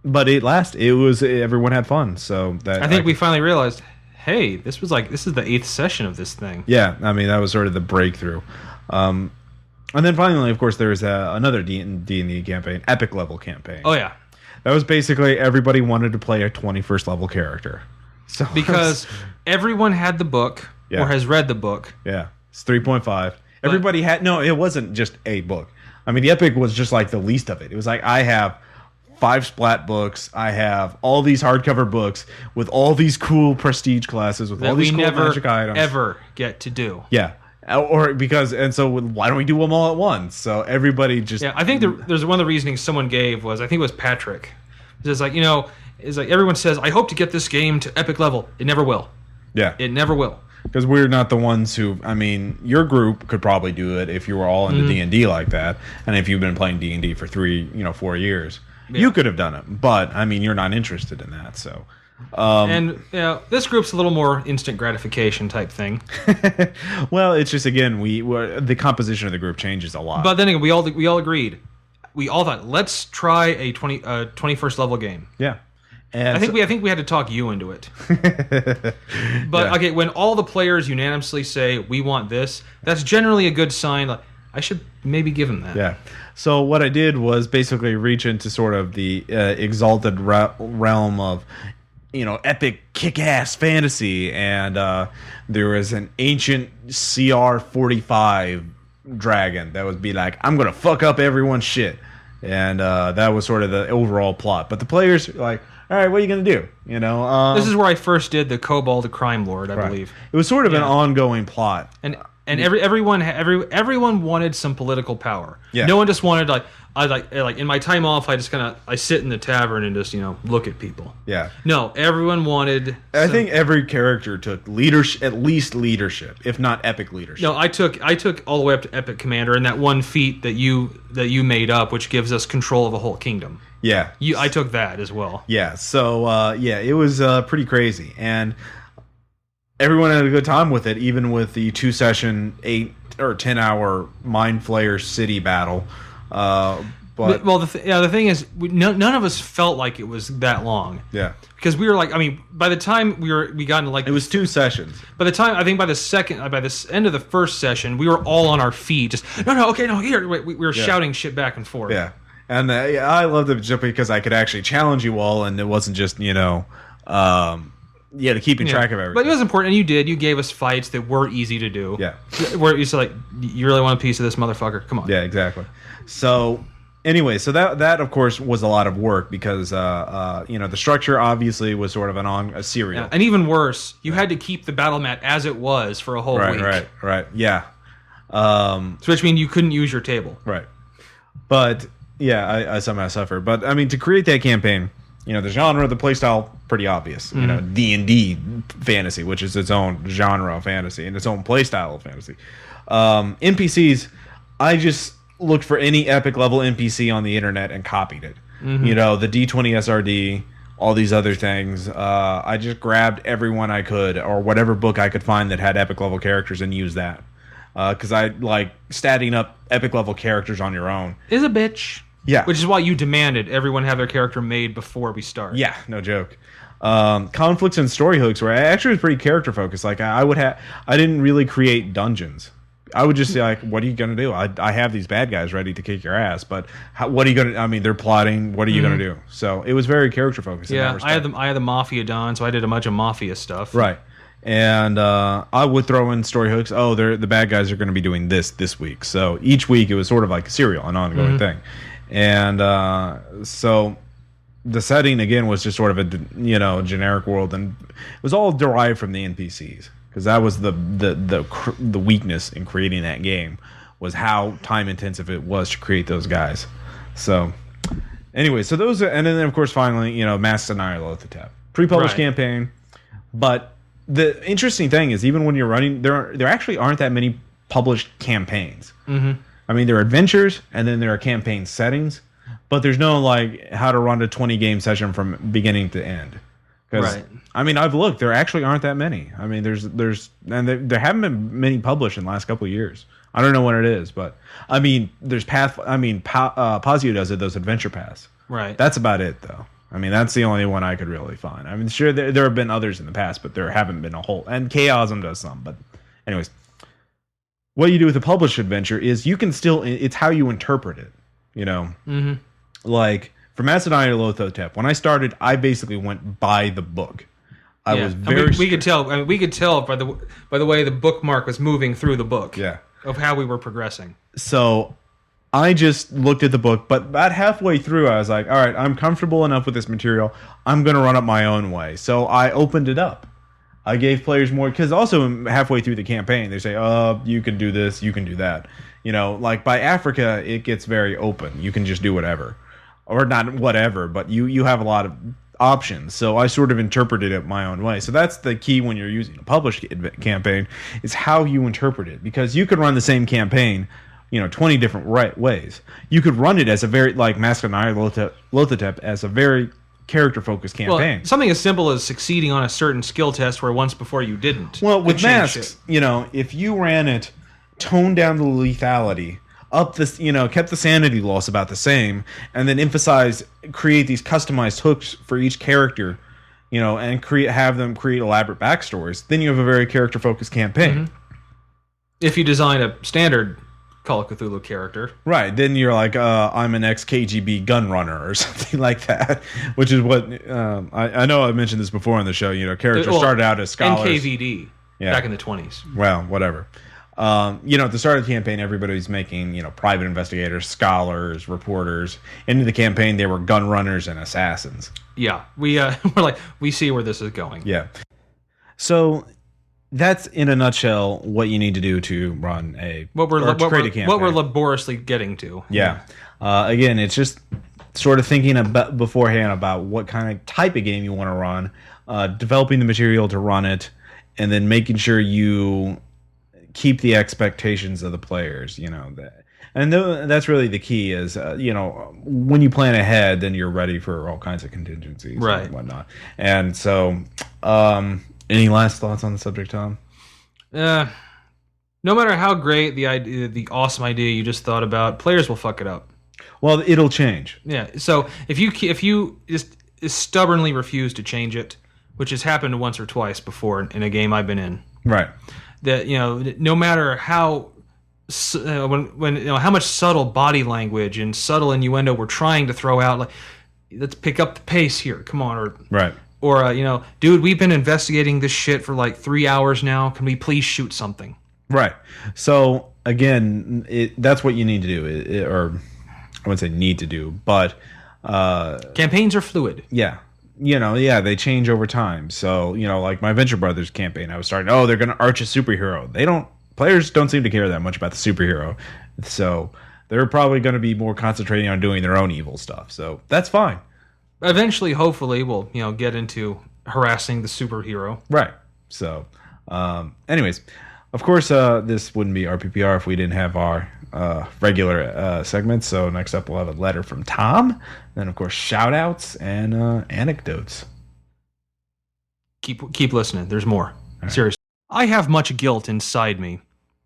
But everyone had fun. So that I think we finally realized, hey, this is the 8th session of this thing. Yeah, I mean that was sort of the breakthrough. And then finally, of course, there was another D&D campaign, epic level campaign. Oh, yeah. That was basically everybody wanted to play a 21st level character. So because everyone had the book or has read the book. Yeah, it's 3.5. Everybody had... No, it wasn't just a book. I mean, the epic was just like the least of it. It was like, I have 5 splat books. I have all these hardcover books with all these cool prestige classes, with all these cool magic items. Ever get to do. Yeah. So why don't we do them all at once? So everybody just... Yeah, I think there's one of the reasonings someone gave was, I think it was Patrick. It's like, everyone says, I hope to get this game to epic level. It never will. Yeah. It never will. Because we're not the ones who... I mean, your group could probably do it if you were all into D&D like that. And if you've been playing D&D for 4 years. Yeah. You could have done it. But, I mean, you're not interested in that, so... this group's a little more instant gratification type thing. Well, it's just again the composition of the group changes a lot. But then again, we all agreed. We all thought let's try a 21st level game. Yeah, and I think we had to talk you into it. But okay, when all the players unanimously say we want this, that's generally a good sign. Like, I should maybe give them that. Yeah. So what I did was basically reach into sort of the exalted realm of. Epic kick-ass fantasy, and there was an ancient CR-45 dragon that would be like, I'm gonna fuck up everyone's shit, And that was sort of the overall plot. But the players were like, all right, what are you going to do? You know, This is where I first did the Cobalt the Crime Lord, I believe. It was sort of an ongoing plot. And everyone wanted some political power. Yeah. No one just wanted like in my time off I just I sit in the tavern and just look at people. Yeah. No, everyone wanted. I think every character took leadership, at least leadership, if not epic leadership. No, I took all the way up to Epic Commander and that one feat that you made up, which gives us control of a whole kingdom. Yeah. I took that as well. Yeah. So it was pretty crazy, and everyone had a good time with it, even with the 2-session 8 or 10 hour Mind Flayer City battle. But the thing is, none of us felt like it was that long. Yeah, because we were like, I mean, by the time we got into like it was 2 sessions. By the time I think by the end of the first session, we were all on our feet. Just here. We were shouting shit back and forth. Yeah, and I loved it just because I could actually challenge you all, and it wasn't just to keeping track of everything. But it was important, and you did. You gave us fights that were easy to do. Yeah, where you said like, you really want a piece of this motherfucker? Come on. Yeah, exactly. So. Anyway, so that of course was a lot of work because the structure obviously was sort of a serial. Yeah, and even worse, you had to keep the battle mat as it was for a whole week. Right. Yeah. So which means you couldn't use your table. Right. But yeah, I somehow suffer. But I mean, to create that campaign, the genre, the playstyle, pretty obvious. Mm-hmm. D&D fantasy, which is its own genre of fantasy and its own playstyle of fantasy. NPCs, I just looked for any epic level NPC on the internet and copied it. Mm-hmm. The D20 SRD, all these other things. I just grabbed everyone I could, or whatever book I could find that had epic level characters, and used that. Because I like statting up epic level characters on your own. Is a bitch. Yeah. Which is why you demanded everyone have their character made before we start. Yeah, no joke. Conflicts and story hooks were actually was pretty character focused. Like I didn't really create dungeons. I would just say, like, what are you going to do? I have these bad guys ready to kick your ass, but what are you going to... I mean, they're plotting. What are you going to do? So it was very character-focused. Yeah, I had the Mafia Don, so I did a bunch of Mafia stuff. Right. And I would throw in story hooks. Oh, the bad guys are going to be doing this week. So each week it was sort of like a serial, an ongoing thing. And so the setting, again, was just sort of a generic world, and it was all derived from the NPCs. Because that was the weakness in creating that game, was how time intensive it was to create those guys. So anyway, so those are, and then of course finally Masks of Nyarlathotep, pre-published campaign. But the interesting thing is, even when you're running, there actually aren't that many published campaigns. Mm-hmm. I mean, there are adventures, and then there are campaign settings, but there's no like how to run a 20-game session from beginning to end. Right. I mean, I've looked. There actually aren't that many. I mean, there haven't been many published in the last couple of years. I don't know what it is, but I mean, there's Pazio does it. Those adventure paths. Right. That's about it, though. I mean, that's the only one I could really find. I mean, sure, there have been others in the past, but there haven't been a whole. And Chaosm does some, but anyways, what you do with a published adventure is you can still. It's how you interpret it. Mm-hmm. Like. For Masks of Nyarlathotep, when I started, I basically went by the book. I was very. We could tell. I mean, we could tell by the way the bookmark was moving through the book. Yeah. Of how we were progressing. So, I just looked at the book, but about halfway through, I was like, "All right, I'm comfortable enough with this material. I'm going to run it my own way." So I opened it up. I gave players more, because also halfway through the campaign, they say, you can do this, you can do that. Like by Africa, it gets very open. You can just do whatever. Or not whatever, but you have a lot of options. So I sort of interpreted it my own way. So that's the key when you're using a published campaign, is how you interpret it. Because you could run the same campaign, 20 different ways. You could run it as a very, like Masks of Nyarlathotep, as a very character-focused campaign. Well, something as simple as succeeding on a certain skill test where once before you didn't. Well, with Masks, if you ran it, toned down the lethality, up this, kept the sanity loss about the same, and then create these customized hooks for each character, and have them create elaborate backstories, then you have a very character-focused campaign. Mm-hmm. If you design a standard Call of Cthulhu character. Right, then you're like, I'm an ex-KGB gun runner or something like that, which is what, I know I've mentioned this before on the show, characters started out as scholars. NKVD, back in the 20s. Well, whatever. At the start of the campaign, everybody's making, private investigators, scholars, reporters. Into the campaign, they were gun runners and assassins. Yeah, we're like, we see where this is going. Yeah. So that's in a nutshell what you need to do to run create a campaign. What we're laboriously getting to. Yeah. Again, it's just sort of thinking about beforehand about what kind of type of game you want to run, developing the material to run it, and then making sure you keep the expectations of the players. That's really the key. Is when you plan ahead, then you're ready for all kinds of contingencies, right, and whatnot. And so, any last thoughts on the subject, Tom? No matter how great the awesome idea you just thought about, players will fuck it up. Well, it'll change. Yeah. So if you just stubbornly refuse to change it, which has happened once or twice before in a game I've been in, right? That no matter how how much subtle body language and subtle innuendo we're trying to throw out, like, let's pick up the pace here. Come on, or right. Or dude, we've been investigating this shit for like 3 hours now. Can we please shoot something? Right. So again, that's what you need to do, or I wouldn't say need to do, but campaigns are fluid. Yeah. They change over time. So, like my Venture Brothers campaign, I was starting, they're going to arch a superhero. Players don't seem to care that much about the superhero. So they're probably going to be more concentrating on doing their own evil stuff. So that's fine. Eventually, hopefully, we'll, get into harassing the superhero. Right. So, anyways, of course, this wouldn't be RPPR if we didn't have our regular segments. So next up, we'll have a letter from Tom. Then, of course, shout-outs and anecdotes. Keep listening. There's more. Right. Seriously. I have much guilt inside me.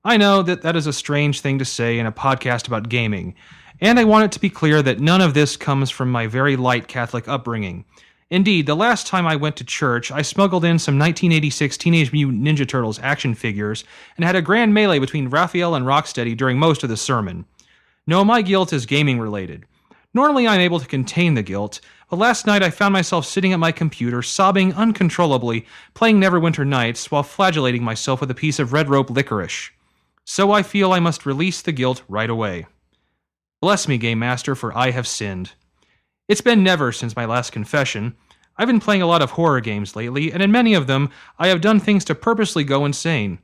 I know that is a strange thing to say in a podcast about gaming, and I want it to be clear that none of this comes from my very light Catholic upbringing. Indeed, the last time I went to church, I smuggled in some 1986 Teenage Mutant Ninja Turtles action figures and had a grand melee between Raphael and Rocksteady during most of the sermon. No, my guilt is gaming-related. Normally I'm able to contain the guilt, but last night I found myself sitting at my computer, sobbing uncontrollably, playing Neverwinter Nights while flagellating myself with a piece of red rope licorice. So I feel I must release the guilt right away. Bless me, Game Master, for I have sinned. It's been never since my last confession. I've been playing a lot of horror games lately, and in many of them, I have done things to purposely go insane.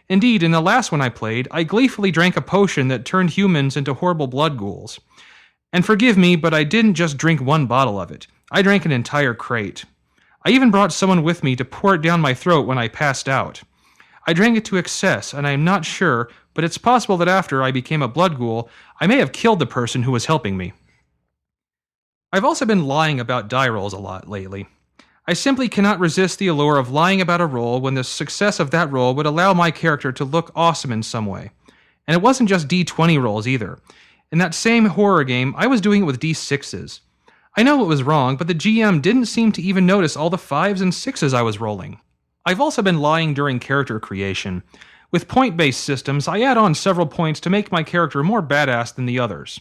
Indeed, in the last one I played, I gleefully drank a potion that turned humans into horrible blood ghouls. And forgive me, but I didn't just drink one bottle of it. I drank an entire crate. I even brought someone with me to pour it down my throat when I passed out. I drank it to excess, and I am not sure, but it's possible that after I became a blood ghoul, I may have killed the person who was helping me. I've also been lying about die rolls a lot lately. I simply cannot resist the allure of lying about a roll when the success of that roll would allow my character to look awesome in some way. And it wasn't just D20 rolls either. In that same horror game, I was doing it with D6s. I know it was wrong, but the GM didn't seem to even notice all the 5s and 6s I was rolling. I've also been lying during character creation. With point-based systems, I add on several points to make my character more badass than the others.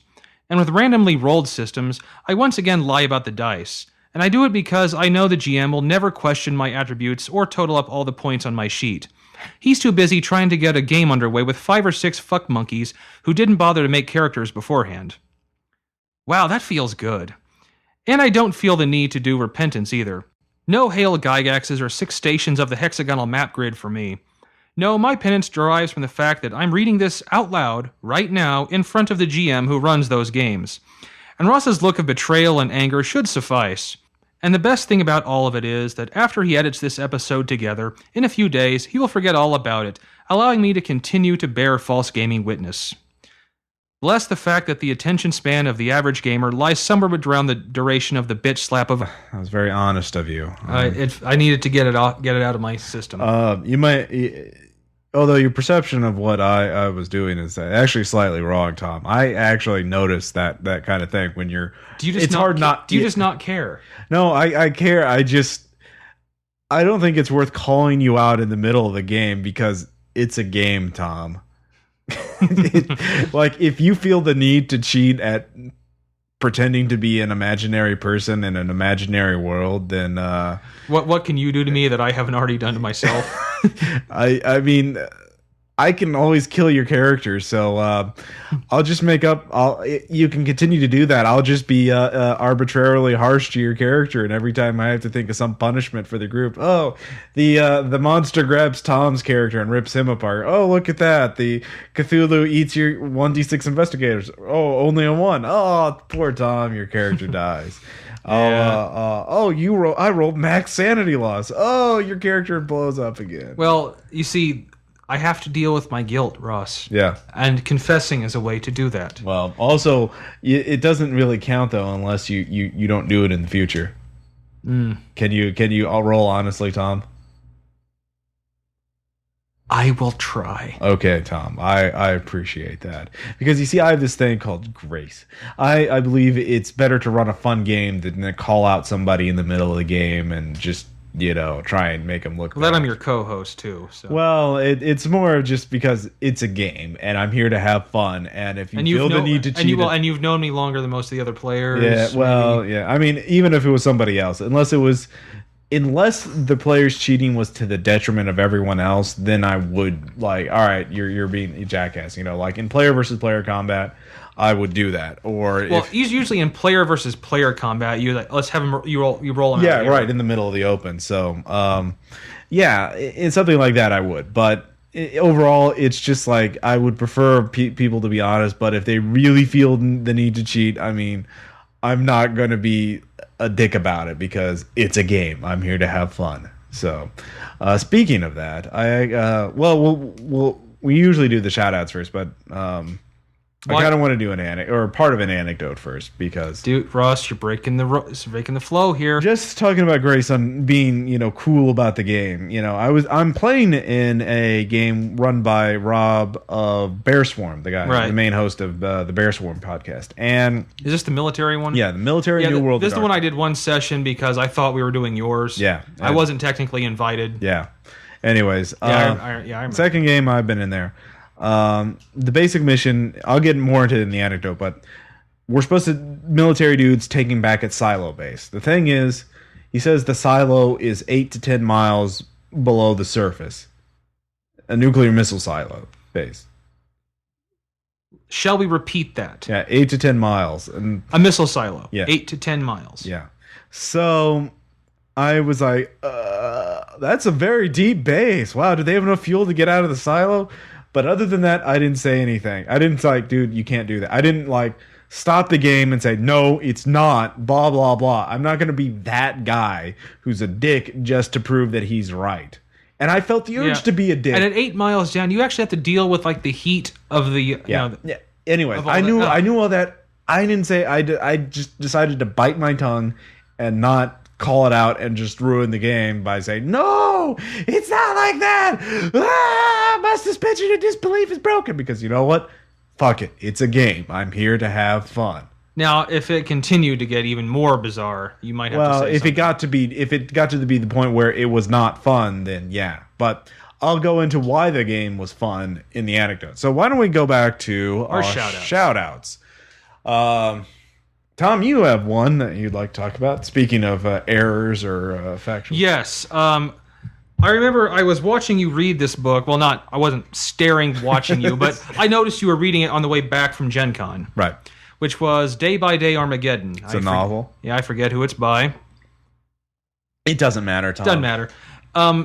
And with randomly rolled systems, I once again lie about the dice. And I do it because I know the GM will never question my attributes or total up all the points on my sheet. He's too busy trying to get a game underway with 5 or 6 fuck monkeys who didn't bother to make characters beforehand. Wow, that feels good. And I don't feel the need to do repentance either. No Hail Gygaxes or 6 stations of the hexagonal map grid for me. No, my penance derives from the fact that I'm reading this out loud, right now, in front of the GM who runs those games. And Ross's look of betrayal and anger should suffice. And the best thing about all of it is that after he edits this episode together, in a few days, he will forget all about it, allowing me to continue to bear false gaming witness. Bless the fact that the attention span of the average gamer lies somewhere around the duration of the bitch slap of... That was very honest of you. I needed to get it out of my system. You might... Although your perception of what I was doing is actually slightly wrong, Tom. I actually noticed that kind of thing when you're... Do you just just not care? No, I care. I don't think it's worth calling you out in the middle of the game because it's a game, Tom. Like, if you feel the need to cheat at pretending to be an imaginary person in an imaginary world, then what can you do to me that I haven't already done to myself? I mean, I can always kill your character, so I'll just make up. You can continue to do that. I'll just be arbitrarily harsh to your character, and every time I have to think of some punishment for the group, the monster grabs Tom's character and rips him apart. Oh, look at that! The Cthulhu eats your 1d6 investigators. Oh, only a 1. Oh, poor Tom, your character dies. Yeah. I rolled max sanity loss. Oh, your character blows up again. Well, you see, I have to deal with my guilt, Ross. Yeah. And confessing is a way to do that. Well, also, it doesn't really count though unless you don't do it in the future. Mm. Can you? I'll roll honestly, Tom. I will try. Okay, Tom. I appreciate that because you see, I have this thing called grace. I believe it's better to run a fun game than to call out somebody in the middle of the game and just try and make them look Well, that bad. I'm your co-host too. So. Well, it's more just because it's a game and I'm here to have fun. And if you feel the need to cheat, and you've known me longer than most of the other players. yeah, well, maybe. yeah. I mean, even if it was somebody else, unless the player's cheating was to the detriment of everyone else, then I would all right, you're being a jackass. Like in player versus player combat, I would do that. Or usually in player versus player combat, you let's have him you roll him. Yeah, out right in the middle of the open. So, yeah, in something like that, I would. But overall, it's just like I would prefer people to be honest. But if they really feel the need to cheat, I mean, I'm not going to be a dick about it because it's a game. I'm here to have fun. So, speaking of that, we usually do the shout outs first, but I kind of want to do part of an anecdote first because, dude, Ross, you're breaking the flow here. Just talking about Grace on being cool about the game. I'm playing in a game run by Rob of Bear Swarm, the guy, the main host of the Bear Swarm podcast. And is this the military one? Yeah, the military New World. This is the one I did one session because I thought we were doing yours. Yeah, I wasn't technically invited. Yeah. Anyways, I remember. Second game I've been in there. The basic mission, I'll get more into it in the anecdote, but we're supposed to military dudes taking back at silo base. The thing is, he says the silo is 8 to 10 miles below the surface. A nuclear missile silo base. Shall we repeat that? Yeah, 8 to 10 miles. And a missile silo. Yeah. 8 to 10 miles. Yeah. So I was like, that's a very deep base. Wow, do they have enough fuel to get out of the silo? But other than that, I didn't say anything. I didn't dude, you can't do that. I didn't stop the game and say, no, it's not, blah, blah, blah. I'm not going to be that guy who's a dick just to prove that he's right. And I felt the urge to be a dick. And at 8 miles down, you actually have to deal with the heat of the. Yeah. Anyways, I knew all that. I didn't say. I just decided to bite my tongue and not call it out and just ruin the game by saying, no, it's not like that. My suspension of disbelief is broken because you know what? Fuck it. It's a game. I'm here to have fun. Now, if it continued to get even more bizarre, you might have to say something. if it got to be the point where it was not fun, then yeah. But I'll go into why the game was fun in the anecdote. So why don't we go back to our shout-outs. Tom, you have one that you'd like to talk about, speaking of errors or factual. Yes. I remember I was watching you read this book. Well, I wasn't watching you, but I noticed you were reading it on the way back from Gen Con. Right. Which was Day by Day Armageddon. It's a novel. Yeah, I forget who it's by. It doesn't matter, Tom. Doesn't matter.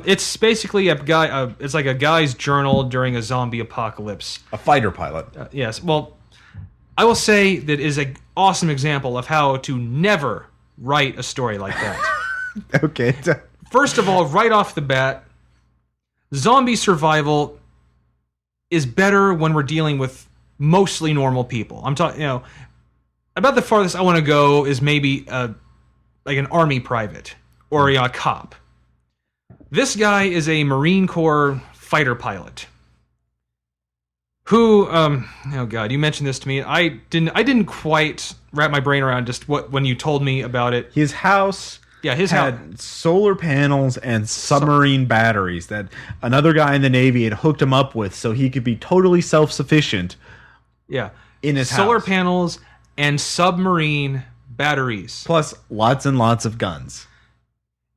It's basically it's like a guy's journal during a zombie apocalypse. A fighter pilot. Yes. Well, I will say that is an awesome example of how to never write a story like that. Okay. First of all, right off the bat, zombie survival is better when we're dealing with mostly normal people. I'm talking, about the farthest I want to go is maybe like an army private or a cop. This guy is a Marine Corps fighter pilot. Who, oh God, you mentioned this to me. I didn't quite wrap my brain around just when you told me about it. His house had solar panels and submarine batteries that another guy in the Navy had hooked him up with so he could be totally self-sufficient. Yeah. In his solar house. panels and submarine batteries. Plus lots and lots of guns.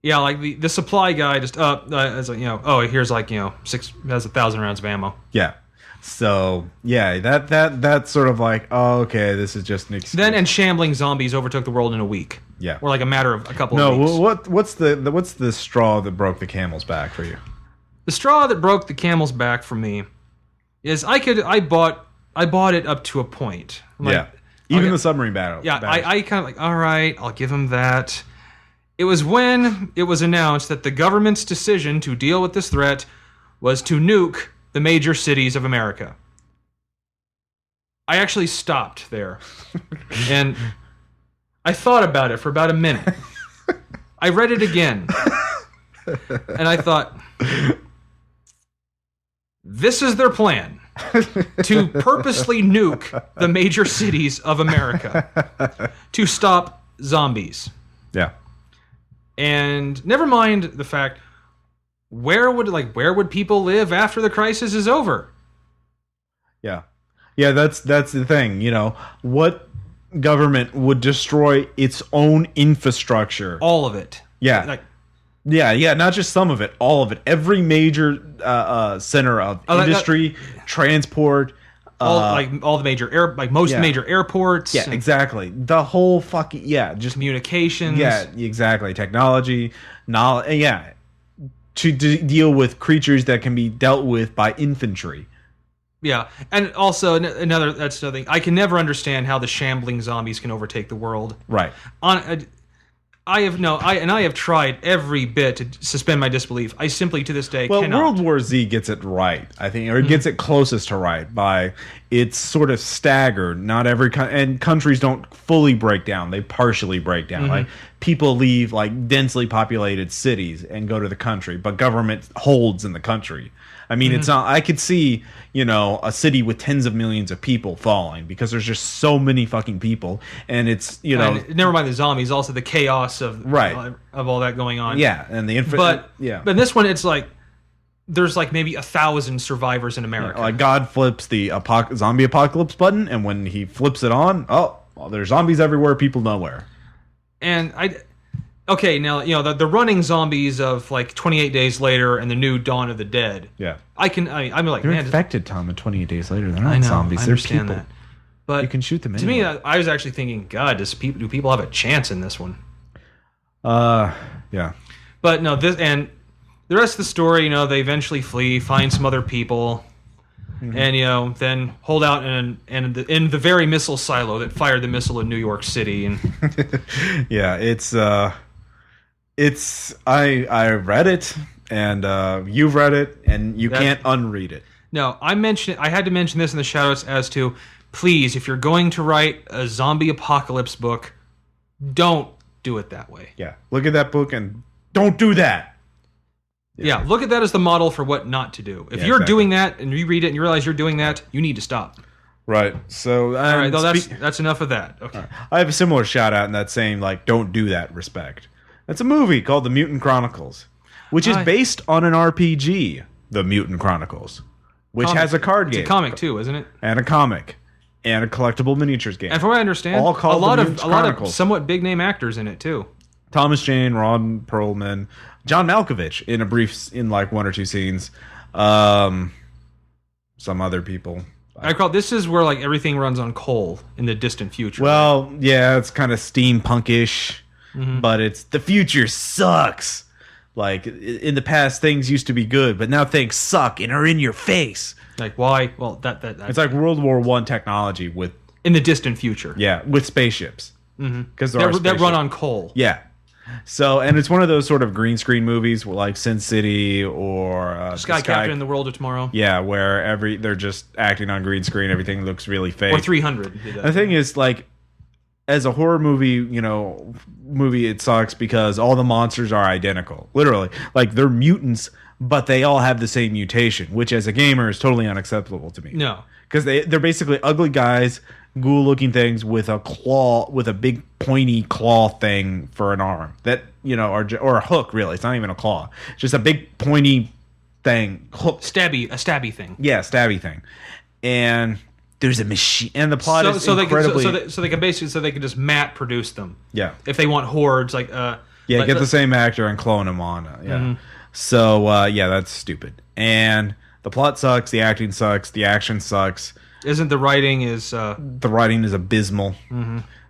Yeah, like the supply guy just is like, oh, here's like, has 1,000 rounds of ammo. Yeah. So yeah, that's sort of like, oh, okay, this is just an excuse. Then and shambling zombies overtook the world in a week. Yeah. Or like a matter of a couple of weeks. No, what's the straw that broke the camel's back for you? The straw that broke the camel's back for me is I bought it up to a point. Yeah. Even the submarine battle. Yeah, I kind of like, all right, I'll give him that. It was when it was announced that the government's decision to deal with this threat was to nuke the major cities of America. I actually stopped there. And I thought about it for about a minute. I read it again. And I thought, this is their plan. To purposely nuke the major cities of America. To stop zombies. Yeah. And never mind the fact, where would people live after the crisis is over? Yeah. Yeah, that's the thing, what government would destroy its own infrastructure? All of it. Yeah. Yeah, not just some of it, all of it. Every major center of industry, transport, all the major major airports. Yeah, exactly. The whole fucking just communications. Yeah, exactly. Technology, knowledge. Yeah, to deal with creatures that can be dealt with by infantry. Yeah, and also that's another thing. I can never understand how the shambling zombies can overtake the world. Right. I have tried every bit to suspend my disbelief. I simply to this day cannot. World War Z gets it right, I think, or it gets it closest to right by it's sort of staggered. Not every and countries don't fully break down; they partially break down. Like people leave like densely populated cities and go to the country, but government holds in the country. I mean, it's not. I could see, a city with tens of millions of people falling because there's just so many fucking people, and it's And never mind the zombies, also the chaos of all that going on. Yeah, and but in this one, it's like there's like maybe 1,000 survivors in America. Like God flips the zombie apocalypse button, and when he flips it on, there's zombies everywhere, people nowhere. And okay, now the running zombies of like 28 Days Later and the new Dawn of the Dead. Yeah, I'm like, they're man, infected, Tom. And 28 Days Later, they're not zombies. They're people. That. But you can shoot them. To me, I was actually thinking, God, do people have a chance in this one? Yeah. But no, this and the rest of the story, they eventually flee, find some other people, and then hold out in the very missile silo that fired the missile in New York City. And yeah, I read it, and you've read it, and you can't unread it. No, I had to mention this in the shoutouts as to, please, if you're going to write a zombie apocalypse book, don't do it that way. Yeah, look at that book and don't do that. Yeah, look at that as the model for what not to do. If you're doing that and you read it and you realize you're doing that, you need to stop. Right. So, all right, that's enough of that. Okay. Right. I have a similar shout out in that same don't do that respect. That's a movie called The Mutant Chronicles, which is based on an RPG, The Mutant Chronicles, which has a card game. It's a comic too, isn't it? And a comic. And a collectible miniatures game. And from what I understand, all called a lot of somewhat big name actors in it too. Thomas Jane, Ron Perlman, John Malkovich in like one or two scenes. Some other people. This is where like everything runs on coal in the distant future. Well, yeah, it's kind of steampunkish, but it's the future sucks. Like in the past, things used to be good, but now things suck and are in your face. Like why? Well, that it's like World War I technology with in the distant future. Yeah, with spaceships because that run on coal. Yeah. So, and it's one of those sort of green screen movies, like Sin City or Sky Captain in the World of Tomorrow. Yeah, where they're just acting on green screen, everything looks really fake. Or 300. The thing is, like, as a horror movie, it sucks because all the monsters are identical. Literally, like they're mutants, but they all have the same mutation, which as a gamer is totally unacceptable to me. No, because they're basically ugly guys, ghoul-looking things with a big pointy claw thing for an arm that or a hook. Really, it's not even a claw; it's just a big pointy thing, hook, a stabby thing. Yeah, stabby thing, and there's a machine, and the plot is incredibly. So they can basically they can just matte produce them. Yeah, if they want hordes, like Yeah, Like, get the same actor and clone him on. Yeah. So, yeah, that's stupid. And the plot sucks, the acting sucks, the action sucks. Isn't the writing is... The writing is abysmal.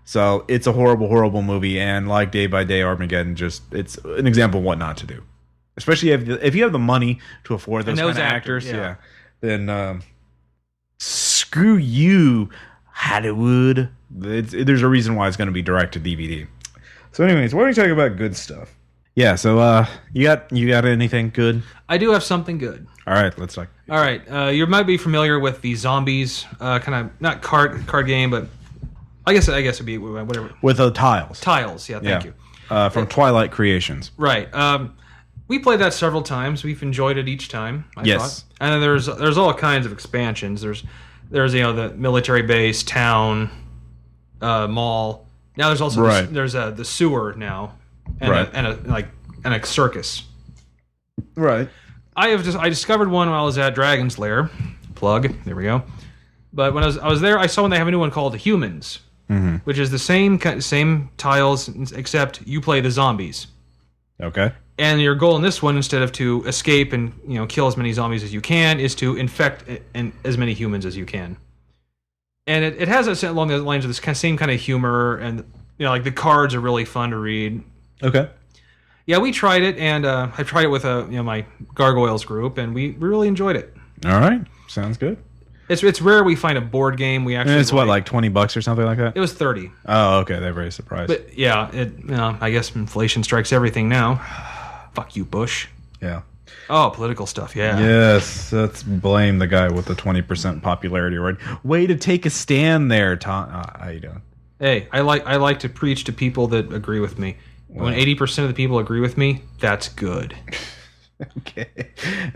So it's a horrible, horrible movie. And like Day by Day Armageddon, it's an example of what not to do. Especially if you have the money to afford those kind of actors, then screw you, Hollywood. There's a reason why it's going to be direct to DVD. So, anyways, why don't we talk about good stuff? Yeah. So, you got anything good? I do have something good. All right, let's talk. All right, you might be familiar with the Zombies kind of not card game, but I guess it'd be whatever. With the tiles. Tiles, yeah. Thank you. From Twilight Creations. Right. We played that several times. We've enjoyed it each time. I thought. And then there's all kinds of expansions. There's the military base, town, mall. Now there's also the sewer now, and a circus. Right. I discovered one when I was at Dragon's Lair. Plug. There we go. But when I was there, I saw when they have a new one called Humans, which is the same tiles except you play the zombies. Okay. And your goal in this one, instead of to escape and kill as many zombies as you can, is to infect as many humans as you can. And it has along the lines of this same kind of humor, and like the cards are really fun to read. Okay. Yeah, we tried it, and I tried it with my Gargoyles group, and we really enjoyed it. All right, sounds good. It's rare we find a board game we actually. And it's like $20 or something like that. It was 30. Oh, okay. They're very surprised. But yeah, I guess inflation strikes everything now. Fuck you, Bush. Yeah. Oh, political stuff. Yeah. Yes, let's blame the guy with the 20% popularity rate. Way to take a stand there, Tom. How you doing? Hey, I like to preach to people that agree with me. Well, when 80% of the people agree with me, that's good. Okay.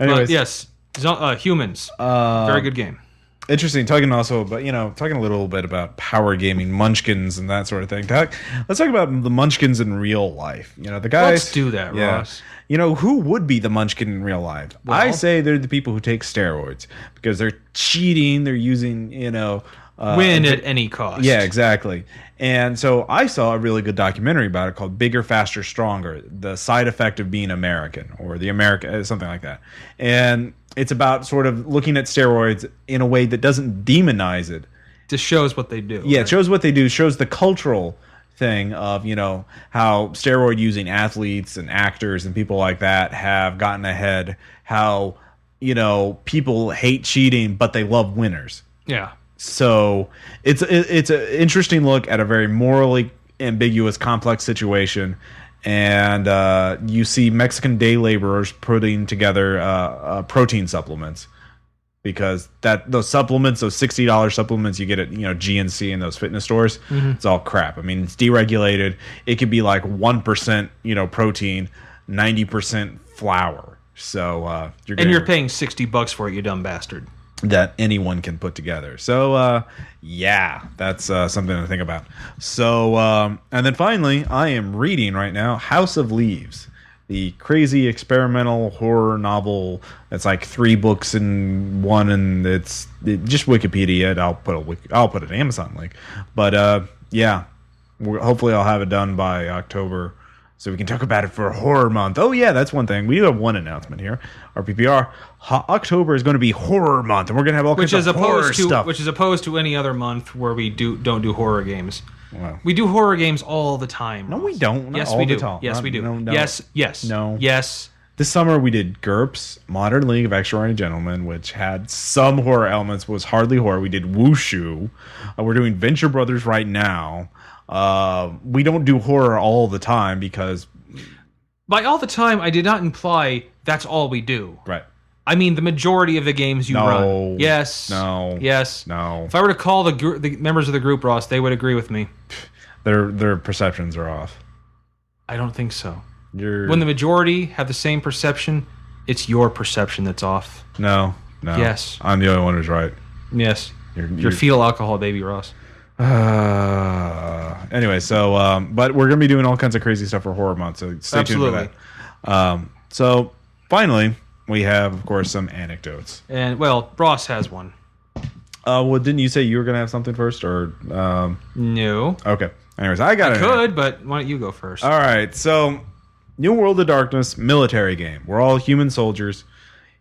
Anyways, but yes, Humans. Very good game. Interesting. Talking also about, talking a little bit about power gaming, munchkins, and that sort of thing. Let's talk about the munchkins in real life. The guys. Let's do that, Ross. Who would be the munchkin in real life? Well, I say they're the people who take steroids because they're cheating. They're using, win at any cost. Yeah, exactly. And so I saw a really good documentary about it called Bigger, Faster, Stronger, The Side Effect of Being American, or the America, something like that. And it's about sort of looking at steroids in a way that doesn't demonize it. Just shows what they do. Yeah, right? It shows what they do, shows the cultural thing of, how steroid using athletes and actors and people like that have gotten ahead, how, people hate cheating, but they love winners. Yeah. So it's an interesting look at a very morally ambiguous, complex situation. And you see Mexican day laborers putting together protein supplements because those supplements, those $60 supplements you get at GNC and those fitness stores, it's all crap. I mean, it's deregulated. It could be like 1% protein, 90% flour. So you're paying $60 for it, you dumb bastard. That anyone can put together. So, that's something to think about. So, and then finally, I am reading right now House of Leaves, the crazy experimental horror novel. It's like 3 books in one, and it's just Wikipedia. I'll put an Amazon link. But hopefully I'll have it done by October, so we can talk about it for Horror Month. Oh, yeah, that's one thing. We do have one announcement here. RPPR. October is going to be Horror Month, and we're going to have all kinds of horror stuff. Which is opposed to any other month where we don't do horror games. Wow. We do horror games all the time. No, we don't. Yes, we do. Yes, we do. No. Yes. No. Yes. This summer we did GURPS, Modern League of Extraordinary Gentlemen, which had some horror elements, was hardly horror. We did Wushu. We're doing Venture Brothers right now. We don't do horror all the time because... By all the time, I did not imply that's all we do. Right. I mean the majority of the games you run. Yes. No. Yes. No. If I were to call the members of the group, Ross, they would agree with me. Their perceptions are off. I don't think so. When the majority have the same perception, it's your perception that's off. No. Yes. I'm the only one who's right. Yes. You're fetal alcohol baby, Ross. Anyway, so but we're gonna be doing all kinds of crazy stuff for Horror Month, so stay tuned for that. So finally, we have, of course, some anecdotes. And Ross has one. Well, didn't you say you were gonna have something first, or No? Okay. Anyways, I got it. Could, but why don't you go first? All right, so New World of Darkness military game. We're all human soldiers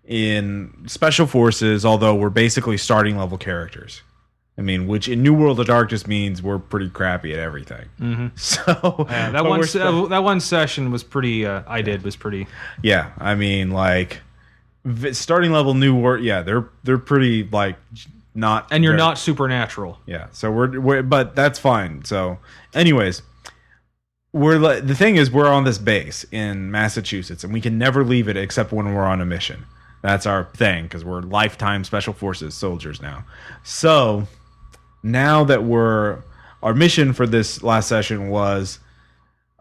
in special forces, although we're basically starting level characters. I mean, which in New World of Darkness means we're pretty crappy at everything. Mm-hmm. So yeah, that one session was pretty. Was pretty. Yeah, I mean, like starting level New World. Yeah, they're pretty like not. And you're not supernatural. Yeah, so we're but that's fine. So, anyways, the thing is we're on this base in Massachusetts, and we can never leave it except when we're on a mission. That's our thing because we're lifetime special forces soldiers now. So. Now that our mission for this last session was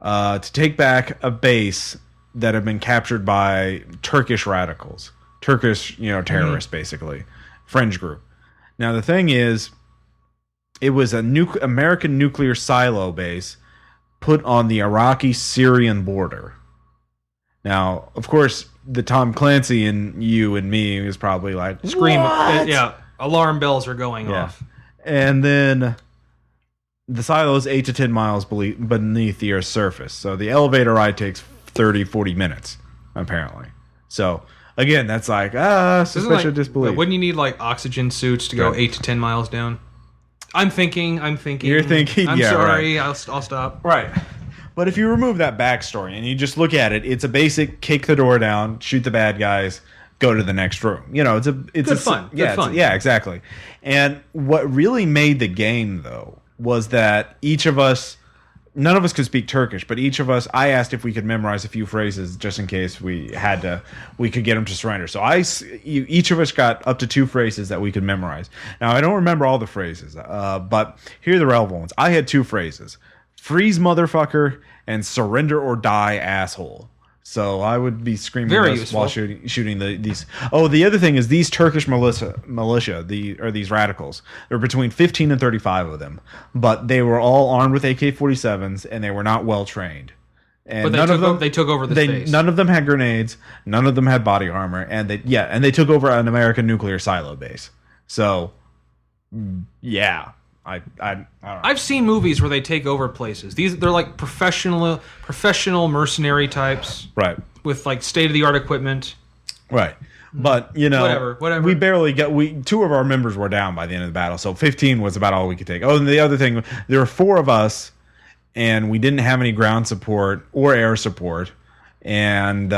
to take back a base that had been captured by Turkish radicals, Turkish, terrorists, basically, fringe group. Now the thing is, it was a American nuclear silo base put on the Iraqi-Syrian border. Now, of course, the Tom Clancy in you and me is probably like scream, yeah, alarm bells are going off. And then the silo is 8 to 10 miles beneath the Earth's surface. So the elevator ride takes 30, 40 minutes, apparently. So, again, that's like, suspension of disbelief. Wouldn't you need, like, oxygen suits to go 8 to 10 miles down? I'm thinking. You're thinking, I'm yeah, sorry, right. I'll stop. Right. But if you remove that backstory and you just look at it, it's a basic kick the door down, shoot the bad guys, go to the next room. It's good fun. Yeah, exactly. And what really made the game though was that none of us could speak Turkish, but each of us, I asked if we could memorize a few phrases just in case we could get them to surrender. So each of us got up to 2 phrases that we could memorize. Now I don't remember all the phrases, but here are the relevant ones. I had 2 phrases: freeze motherfucker and surrender or die asshole. So I would be screaming those while shooting these. Oh, the other thing is these Turkish militia, these radicals. There were between 15 and 35 of them, but they were all armed with AK-47s and they were not well trained. And they took over the space. None of them had grenades. None of them had body armor, and they took over an American nuclear silo base. So, yeah. I don't know. I've seen movies where they take over places. They're like professional mercenary types, right? With like state of the art equipment, right? But whatever. We barely got. 2 of our members were down by the end of the battle, so 15 was about all we could take. Oh, and the other thing, there were 4 of us, and we didn't have any ground support or air support, and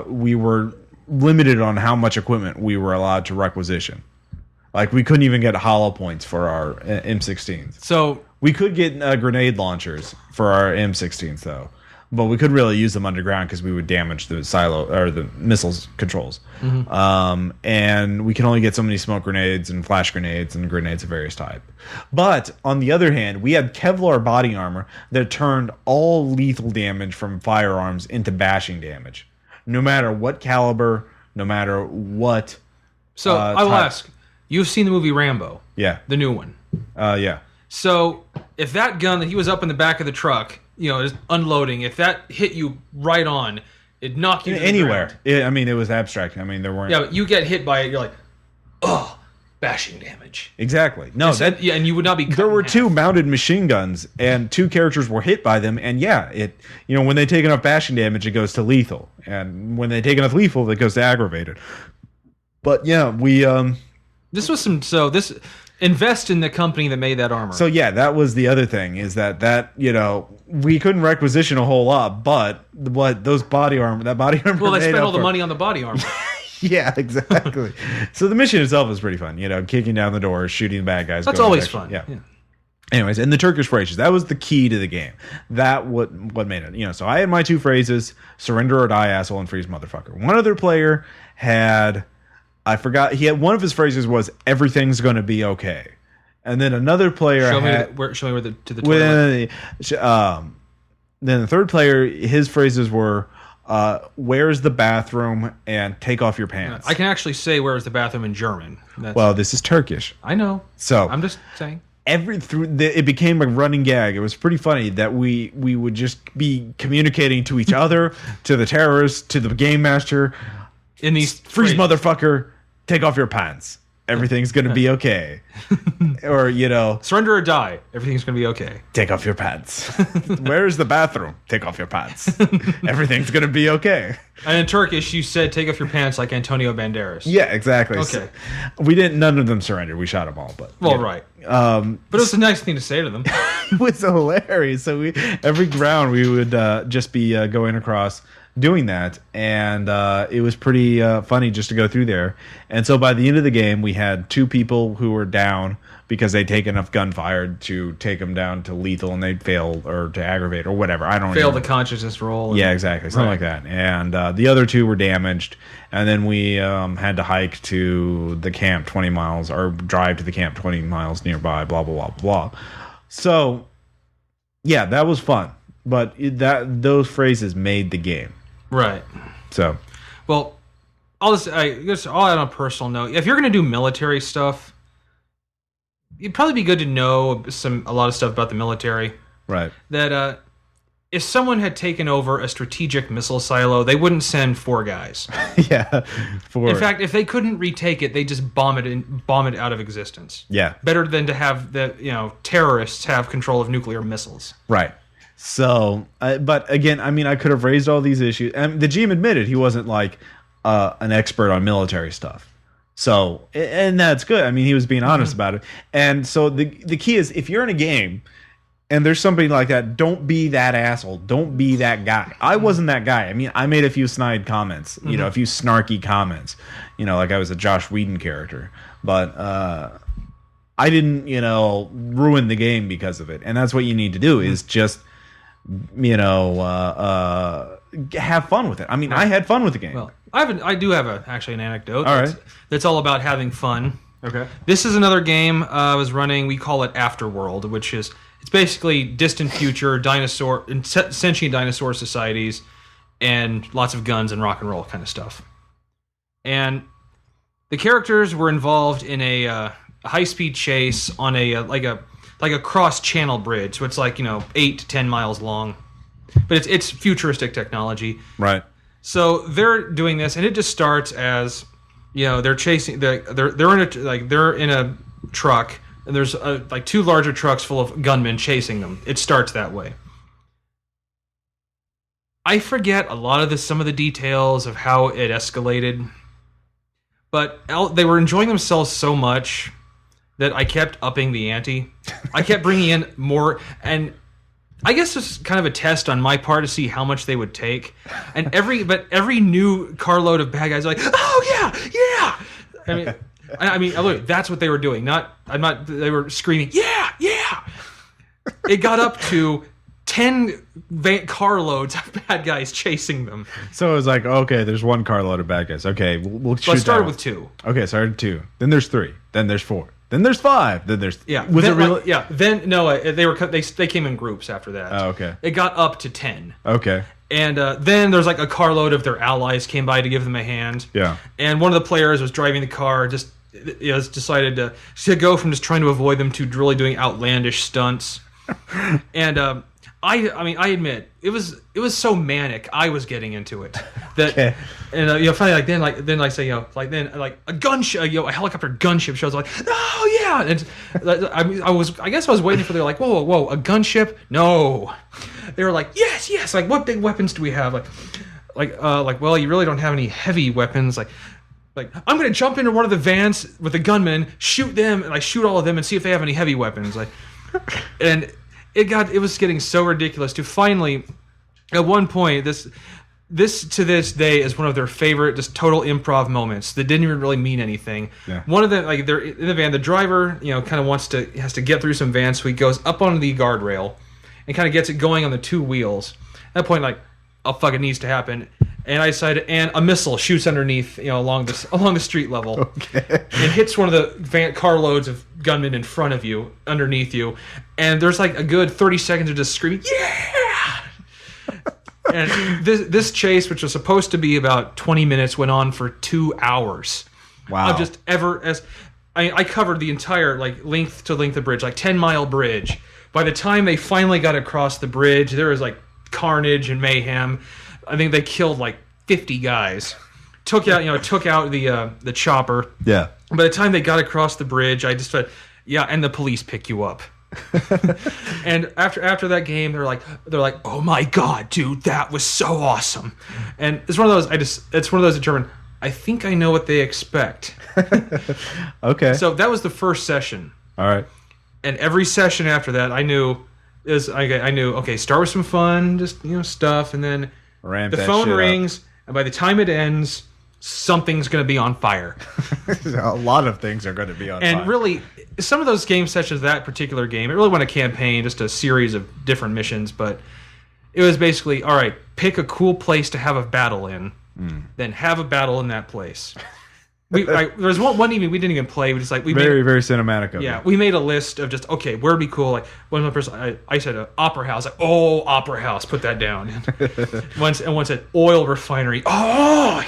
we were limited on how much equipment we were allowed to requisition. Like, we couldn't even get hollow points for our M16s. So we could get grenade launchers for our M16s, though. But we couldn't really use them underground because we would damage the silo or the missiles controls. Mm-hmm. And we can only get so many smoke grenades and flash grenades and grenades of various type. But on the other hand, we had Kevlar body armor that turned all lethal damage from firearms into bashing damage, no matter what caliber, no matter what. So I will ask. You've seen the movie Rambo. Yeah. The new one. Yeah. So if that gun that he was up in the back of the truck, is unloading, if that hit you right on, it'd knock you anywhere. It was abstract. There weren't. Yeah, but you get hit by it, you're like, oh, bashing damage. Exactly. No, and you would not be. There were 2 mounted machine guns, and 2 characters were hit by them, and when they take enough bashing damage, it goes to lethal, and when they take enough lethal, it goes to aggravated. But yeah, we This was invest in the company that made that armor. So yeah, that was the other thing, is that we couldn't requisition a whole lot, but that body armor. Well, they spent all the money on the body armor. Yeah, exactly. So the mission itself was pretty fun. Kicking down the doors, shooting the bad guys. That's always fun. Yeah. Anyways, and the Turkish phrases, that was the key to the game. That what made it. So I had my 2 phrases: surrender or die, asshole, and freeze motherfucker. One other player had. I forgot. He had one of his phrases was "everything's going to be okay," and then another player show me where to the toilet. Then the third player, his phrases were "Where's the bathroom?" and "Take off your pants." I can actually say "Where's the bathroom" in German. Well, this is Turkish. I know. So I'm just saying. It became a running gag. It was pretty funny that we would just be communicating to each other, to the terrorists, to the game master. In these freeze motherfucker, take off your pants. everything's going to be okay. Or, Surrender or die. Everything's going to be okay. take off your pants. Where's the bathroom? Take off your pants. Everything's going to be okay. And in Turkish, you said take off your pants like Antonio Banderas. Yeah, exactly. Okay. So none of them surrendered. We shot them all, but. Well, right. But it was a nice thing to say to them. It was hilarious. So every round we would just be going across doing that, and it was pretty funny just to go through there. And so by the end of the game, we had 2 people who were down because they'd take enough gunfire to take them down to lethal, and they'd fail or to aggravate or whatever. I don't Fail know. the consciousness roll. Yeah, exactly. Something like that. And the other 2 were damaged. And then we had to hike to the camp 20 miles or drive to the camp 20 miles nearby, blah, blah, blah, blah. So, yeah, that was fun. But those phrases made the game. Right. So. Well, I'll add on a personal note. If you're going to do military stuff, it'd probably be good to know a lot of stuff about the military. Right. That if someone had taken over a strategic missile silo, they wouldn't send 4 guys. Yeah. In fact, if they couldn't retake it, they just bomb it out of existence. Yeah. Better than to have terrorists have control of nuclear missiles. Right. So, but again, I mean, I could have raised all these issues. And the GM admitted he wasn't like an expert on military stuff. So, and that's good. I mean, he was being honest about it. And so the key is, if you're in a game and there's somebody like that, don't be that asshole. Don't be that guy. I wasn't that guy. I mean, I made a few snide comments, a few snarky comments, like I was a Josh Whedon character. But I didn't, ruin the game because of it. And that's what you need to do is just, have fun with it. I mean, I had fun with the game. Well, I do have actually an anecdote. All right. That's all about having fun. Okay. This is another game I was running. We call it Afterworld, which is it's basically distant future sentient dinosaur societies, and lots of guns and rock and roll kind of stuff. And the characters were involved in a high-speed chase on a cross-channel bridge, so it's 8 to 10 miles long, but it's futuristic technology. Right. So they're doing this, and it just starts as, they're chasing. They're in a truck, and there's 2 larger trucks full of gunmen chasing them. It starts that way. I forget a lot of some of the details of how it escalated, but they were enjoying themselves so much that I kept upping the ante. I kept bringing in more, and I guess it's kind of a test on my part to see how much they would take. And every new carload of bad guys are like, oh yeah. I mean, look, that's what they were doing. They were screaming, yeah. It got up to 10 carloads of bad guys chasing them. So it was like, okay, there's 1 carload of bad guys. Okay, we'll shoot. So I started with 2. Okay, started with 2. Then there's 3. Then there's 4. Then there's 5. Then there's Was it really? Yeah. Then no, they came in groups after that. Oh, okay. It got up to 10. Okay. And then there's a carload of their allies came by to give them a hand. Yeah. And one of the players was driving the car, just decided to go from just trying to avoid them to really doing outlandish stunts. And I admit it was so manic. I was getting into it that, okay. And finally a gunship, a helicopter gunship shows up, oh yeah, and I guess I was waiting for whoa, a gunship? No, they were like yes, what big weapons do we have? Well, you really don't have any heavy weapons, I'm gonna jump into one of the vans with the gunmen, shoot them, and shoot all of them and see if they have any heavy weapons, and it was getting so ridiculous to finally, at one point, this to this day is one of their favorite just total improv moments that didn't even really mean anything. Yeah. One of them, they're in the van, the driver, kind of has to get through some vans, so he goes up on the guardrail and kind of gets it going on the 2 wheels. At that point, oh fuck, it needs to happen. And I decided, and a missile shoots underneath, along the street level. Okay. And hits one of the carloads of gunmen in front of you, underneath you. And there's a good 30 seconds of just screaming, yeah! And this chase, which was supposed to be about 20 minutes, went on for 2 hours. Wow. Of just I covered the entire, length to length of bridge, 10-mile bridge. By the time they finally got across the bridge, there was, carnage and mayhem. I think they killed 50 guys took out the chopper. Yeah. By the time they got across the bridge, I just said, "Yeah," and the police pick you up. And after that game, they're like, "Oh my god, dude, that was so awesome!" And it's one of those. It's one of those determined. I think I know what they expect. Okay. So that was the first session. All right. And every session after that, I knew okay, start with some fun, just stuff, and then Ramp the that phone shit up. rings, and by the time it ends, something's going to be on fire. A lot of things are going to be on And fire. really, some of those game sessions, that particular game, it really wasn't a campaign, just a series of different missions, but it was basically, all right, pick a cool place to have a battle in, then have a battle in that place. There was one evening we didn't even play. We just very cinematic of yeah, it. we made a list of just, okay, where'd be cool? Like one person, I said opera house. Like, oh, opera house, put that down. One said oil refinery. Oh,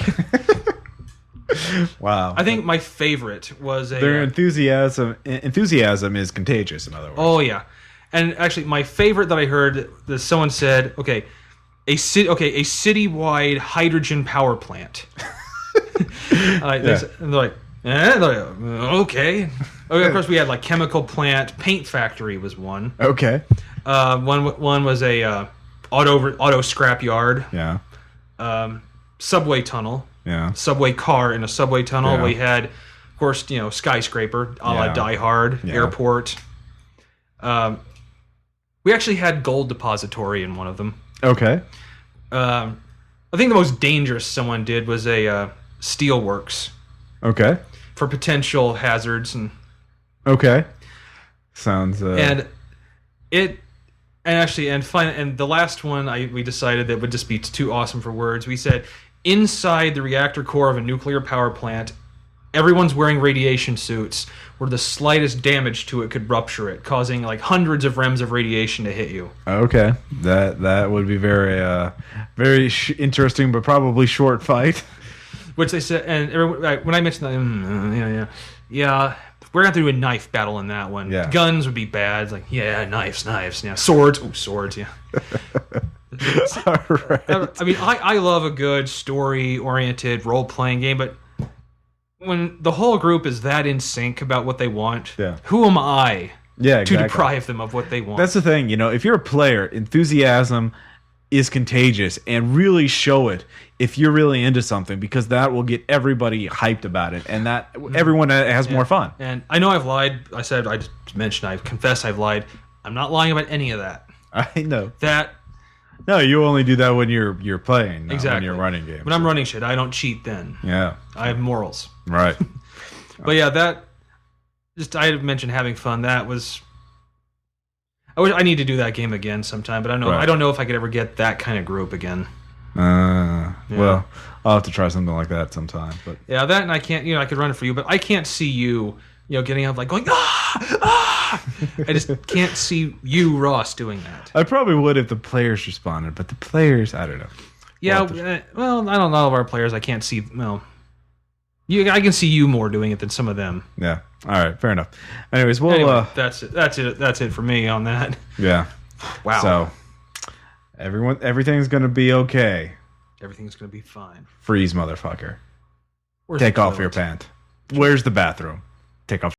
Wow. I think my favorite was Their enthusiasm is contagious, in other words. Oh yeah, and actually, my favorite that I heard that someone said, okay, a citywide hydrogen power plant. And they're like, okay. Of course, we had like chemical plant, paint factory was one. Okay. One was a auto scrap yard. Yeah. Subway tunnel. Yeah. Subway car in a subway tunnel. Yeah. We had, of course, skyscraper, a la Yeah. Die Hard, Yeah. airport. We actually had gold depository in one of them. Okay. I think the most dangerous someone did was a steelworks Okay. for potential hazards and Okay. Sounds. and the last one we decided that would just be too awesome for words. We said inside the reactor core of a nuclear power plant, everyone's wearing radiation suits where the slightest damage to it could rupture it, causing like hundreds of rems of radiation to hit you. Okay. That would be very interesting, but probably short fight. Which they said, and everyone, when I mentioned that, yeah, we're gonna have to do a knife battle in that one. Yeah. Guns would be bad. It's like, yeah, knives, yeah, swords, swords, yeah. All right. I mean, I love a good story-oriented role-playing game, but when the whole group is that in sync about what they want, Yeah. who am I Yeah. to Exactly. deprive them of what they want? That's the thing, if you're a player, enthusiasm is contagious, and really show it if you're really into something, because that will get everybody hyped about it, and that everyone has more fun. And I know I've lied. I just mentioned, I confess I've lied. I'm not lying about any of that. I know. No, you only do that when you're playing, not exactly. when you're running games. When I'm running shit, I don't cheat then. Yeah. I have morals. Right. But yeah, I had mentioned having fun. That was... I need to do that game again sometime, but I don't know if I could ever get that kind of group again. Well, I'll have to try something like that sometime. But yeah, that, and I can't. I could run it for you, but I can't see you. Getting up like going ah. I just can't see you, Ross, doing that. I probably would if the players responded, but the players, I don't know. Yeah, well, I don't know all of our players. I can't see. Well, I can see you more doing it than some of them. Yeah. All right. Fair enough. Anyways, that's it. That's it for me on that. Yeah. Wow. So everything's gonna be okay. Everything's gonna be fine. Freeze, motherfucker. Where's Take the off your toilet? pant. Where's the bathroom? Take off